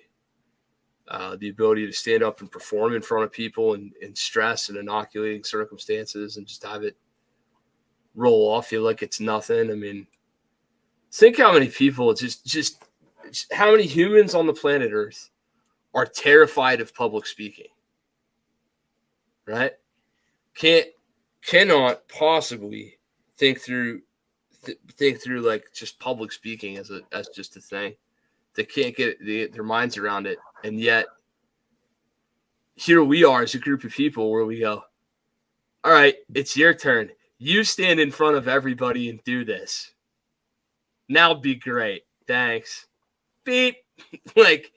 the ability to stand up and perform in front of people in stress and inoculating circumstances, and just have it roll off you like it's nothing. I mean, think how many people, just how many humans on the planet Earth are terrified of public speaking, right? Cannot possibly think through like just public speaking as just a thing. They can't get their minds around it. And yet here we are as a group of people where we go, all right, it's your turn. You stand in front of everybody and do this. Now be great. Thanks. Beep. Like,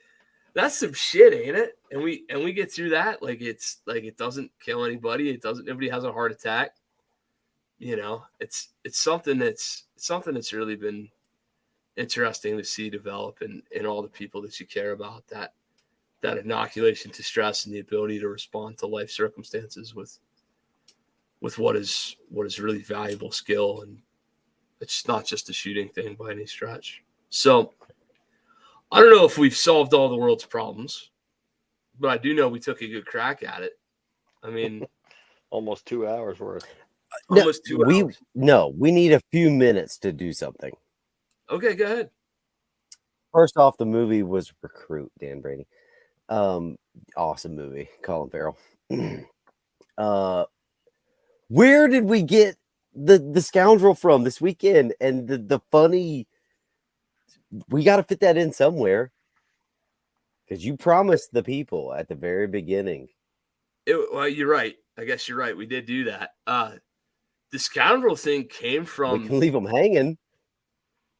that's some shit, ain't it? And we get through that. Like, it's like, it doesn't kill anybody. Nobody has a heart attack. It's something that's really been interesting to see develop in all the people that you care about, that inoculation to stress and the ability to respond to life circumstances with what is really valuable skill. And it's not just a shooting thing by any stretch. So I don't know if we've solved all the world's problems, but I do know we took a good crack at it. I mean, almost 2 hours worth. Almost 2 hours. We need a few minutes to do something. Okay, go ahead. First off, the movie was Recruit, Dan Brady. Awesome movie, Colin Farrell. Where did we get the Scoundrel from this weekend? And the funny, we got to fit that in somewhere, because you promised the people at the very beginning. Well, you're right. I guess you're right. We did do that. The Scoundrel thing came from. We can leave them hanging.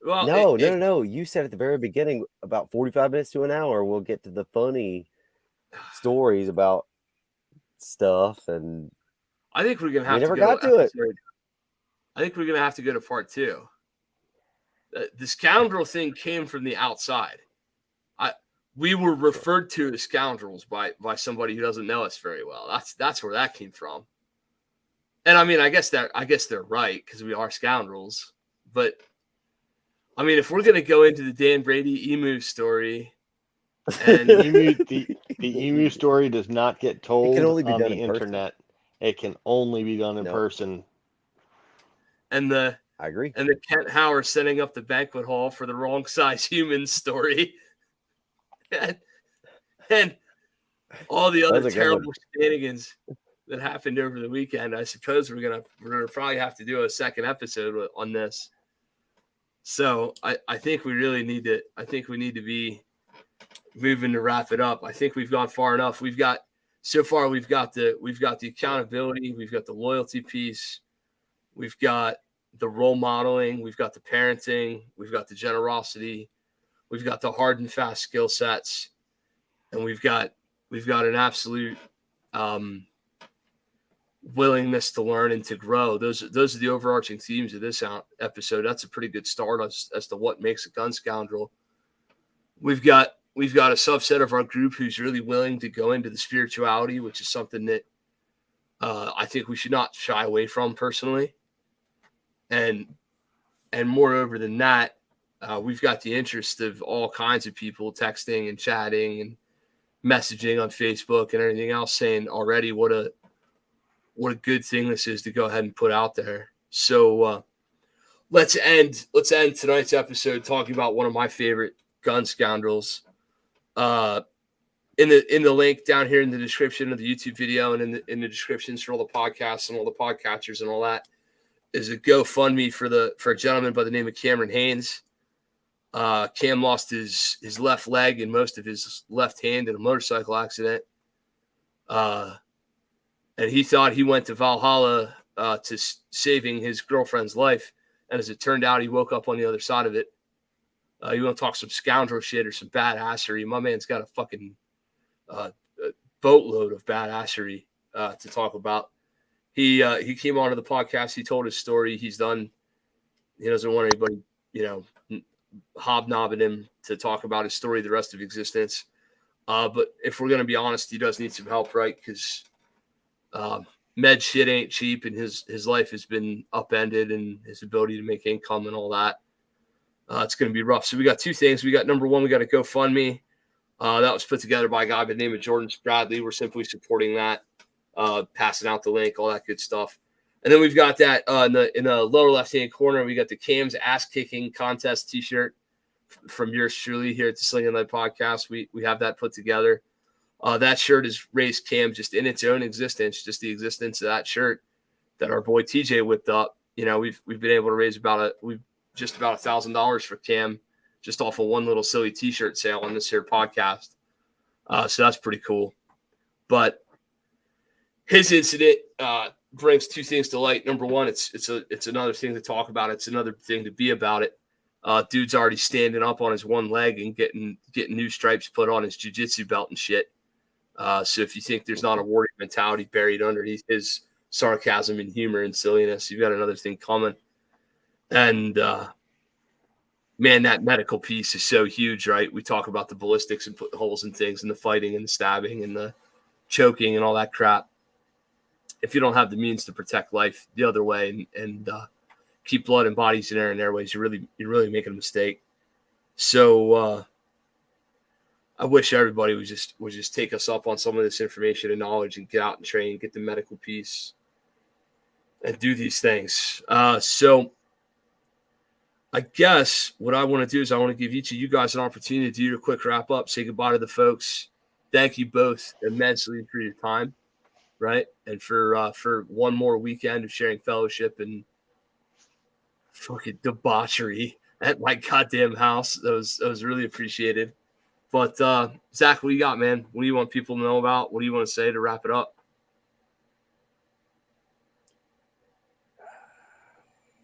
Well, no. You said at the very beginning, about 45 minutes to an hour, we'll get to the funny stories about stuff, and I think we're gonna have. We never got to it. I think we're gonna have to go to part 2. The Scoundrel thing came from the outside. We were referred to as scoundrels by somebody who doesn't know us very well. That's where that came from. And I mean, I guess they're right because we are scoundrels. But I mean, if we're gonna go into the Dan Brady emu story, and the emu story does not get told only be on done the in person. internet. It can only be done in Nope. person. and the I agree. and the Kent Howard setting up the banquet hall for the wrong size human story, and all the other That's a good one. terrible shenanigans that happened over the weekend. I suppose we're gonna probably have to do a second episode on this. So I think we really need to. I think we need to be moving to wrap it up. I think we've gone far enough. We've got the accountability, we've got the loyalty piece, we've got the role modeling, we've got the parenting, we've got the generosity, we've got the hard and fast skill sets, and we've got an absolute willingness to learn and to grow. Those are the overarching themes of this episode. That's a pretty good start as to what makes a gun scoundrel. We've got a subset of our group who's really willing to go into the spirituality, which is something that I think we should not shy away from personally. And moreover than that, we've got the interest of all kinds of people texting and chatting and messaging on Facebook and everything else, saying already what a good thing this is to go ahead and put out there. So let's end tonight's episode talking about one of my favorite gun scoundrels. In the link down here in the description of the YouTube video and in the descriptions for all the podcasts and all the podcatchers and all that is a GoFundMe for a gentleman by the name of Cameron Haynes. Cam lost his left leg and most of his left hand in a motorcycle accident. And he thought he went to Valhalla to saving his girlfriend's life. And as it turned out, he woke up on the other side of it. You want to talk some scoundrel shit or some badassery? My man's got a fucking boatload of badassery to talk about. He came onto the podcast. He told his story. He doesn't want anybody, hobnobbing him to talk about his story the rest of existence. But if we're going to be honest, he does need some help, right? Because med shit ain't cheap, and his life has been upended, and his ability to make income and all that. It's going to be rough. So we got two things. We got number one, we got a GoFundMe. That was put together by a guy by the name of Jordan Spradley. We're simply supporting that, passing out the link, all that good stuff. And then we've got that in the lower left-hand corner, we got the Cam's Ass-Kicking Contest t-shirt from yours truly here at the Sling'N Led Podcast. We have that put together. That shirt has raised Cam just in its own existence, just the existence of that shirt that our boy TJ whipped up. We've been able to raise just about $1,000 for Cam just off of one little silly t-shirt sale on this here podcast. So that's pretty cool. But his incident brings two things to light. Number one, it's another thing to talk about. It's another thing to be about it. Dude's already standing up on his one leg and getting new stripes put on his jiu-jitsu belt and shit. So if you think there's not a warrior mentality buried underneath his sarcasm and humor and silliness, you've got another thing coming. And man, that medical piece is so huge, right? We talk about the ballistics and putting holes in things and the fighting and the stabbing and the choking and all that crap. If you don't have the means to protect life the other way and keep blood and bodies in air and airways, you're really making a mistake. So I wish everybody would just take us up on some of this information and knowledge and get out and train, get the medical piece, and do these things. So I guess what I want to do is I want to give each of you guys an opportunity to do your quick wrap up, say goodbye to the folks. Thank you both immensely for your time, right? And for one more weekend of sharing fellowship and fucking debauchery at my goddamn house. That was really appreciated. But Zach, what do you got, man? What do you want people to know about? What do you want to say to wrap it up?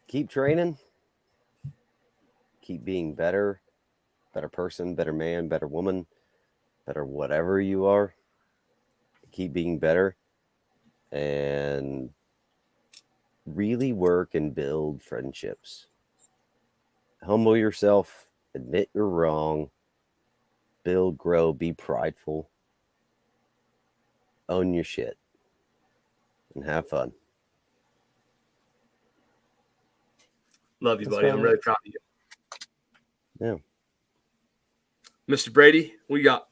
Keep training. Keep being better person, better man, better woman, better whatever you are. Keep being better and really work and build friendships. Humble yourself, admit you're wrong, build, grow, be prideful, own your shit, and have fun. Love you, That's buddy. about I'm it. really proud of you. Yeah. Mr. Brady, what you got?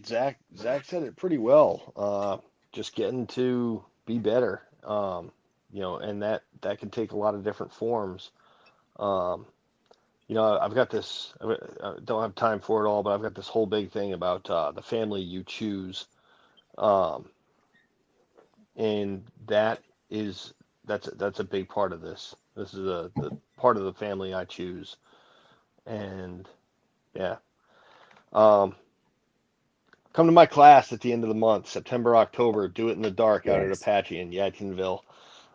Zach said it pretty well. Just getting to be better. And that can take a lot of different forms. I've got this. I don't have time for it all, but I've got this whole big thing about the family you choose, and that's a big part of this. This is the part of the family I choose, and yeah. Come to my class at the end of the month, September, October. Do it in the dark out at Yes. Apache in Yadkinville.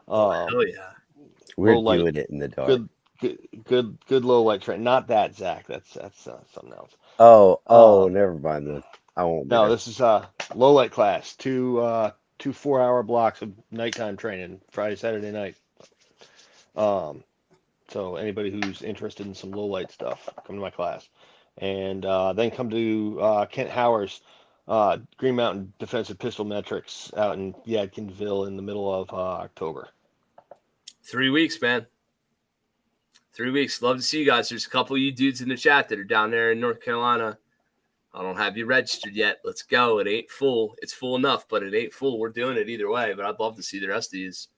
Hell yeah. We're Low light, doing it in the dark. good low light train. Not that, Zach. That's something else. Never mind then. I won't be No, there. this is low light class. Two 4-hour blocks of nighttime training, Friday, Saturday night. So anybody who's interested in some low light stuff, come to my class, and then come to Kent Howard's Green Mountain Defensive Pistol Metrics out in Yadkinville in the middle of October. 3 weeks, man. 3 weeks. Love to see you guys. There's a couple of you dudes in the chat that are down there in North Carolina. I don't have you registered yet. Let's go. It ain't full. It's full enough, but it ain't full. We're doing it either way, but I'd love to see the rest of these.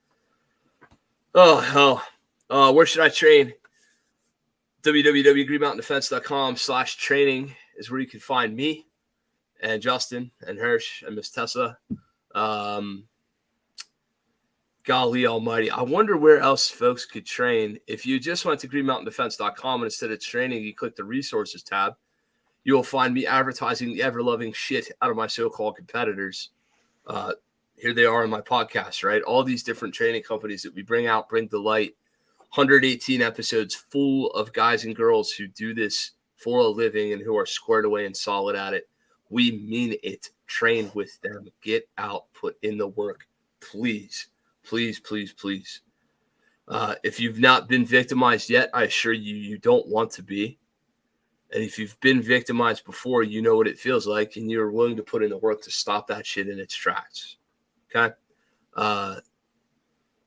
Where should I train? www.greenmountaindefense.com/training is where you can find me and Justin and Hirsch and Miss Tessa. Golly almighty. I wonder where else folks could train. If you just went to greenmountaindefense.com and instead of training, you click the resources tab, you will find me advertising the ever-loving shit out of my so-called competitors. Here they are in my podcast, right? All these different training companies that we bring out, bring to light. 118 episodes full of guys and girls who do this for a living and who are squared away and solid at it. We mean it. Train with them. Get out. Put in the work. Please. Please, please, please. If you've not been victimized yet, I assure you, you don't want to be. And if you've been victimized before, you know what it feels like, and you're willing to put in the work to stop that shit in its tracks. Okay?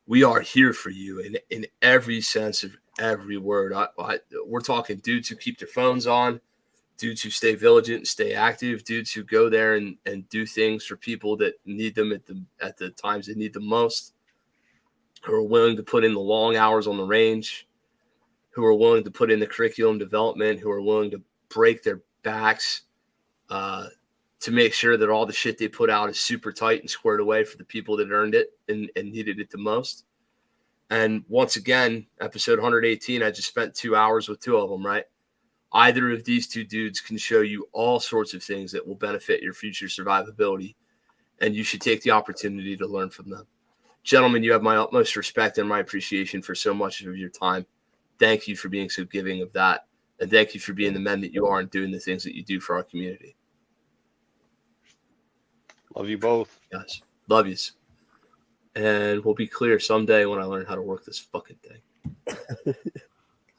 We are here for you in every sense of every word. We're talking dudes who keep their phones on, dudes who stay vigilant and stay active, dudes who go there and do things for people that need them at the times they need them most, who are willing to put in the long hours on the range, who are willing to put in the curriculum development, who are willing to break their backs to make sure that all the shit they put out is super tight and squared away for the people that earned it and needed it the most. And once again, episode 118, I just spent 2 hours with two of them, right? Either of these two dudes can show you all sorts of things that will benefit your future survivability, and you should take the opportunity to learn from them. Gentlemen, you have my utmost respect and my appreciation for so much of your time. Thank you for being so giving of that, and thank you for being the men that you are and doing the things that you do for our community. Love you both. Guys, love yous. And we'll be clear someday when I learn how to work this fucking thing.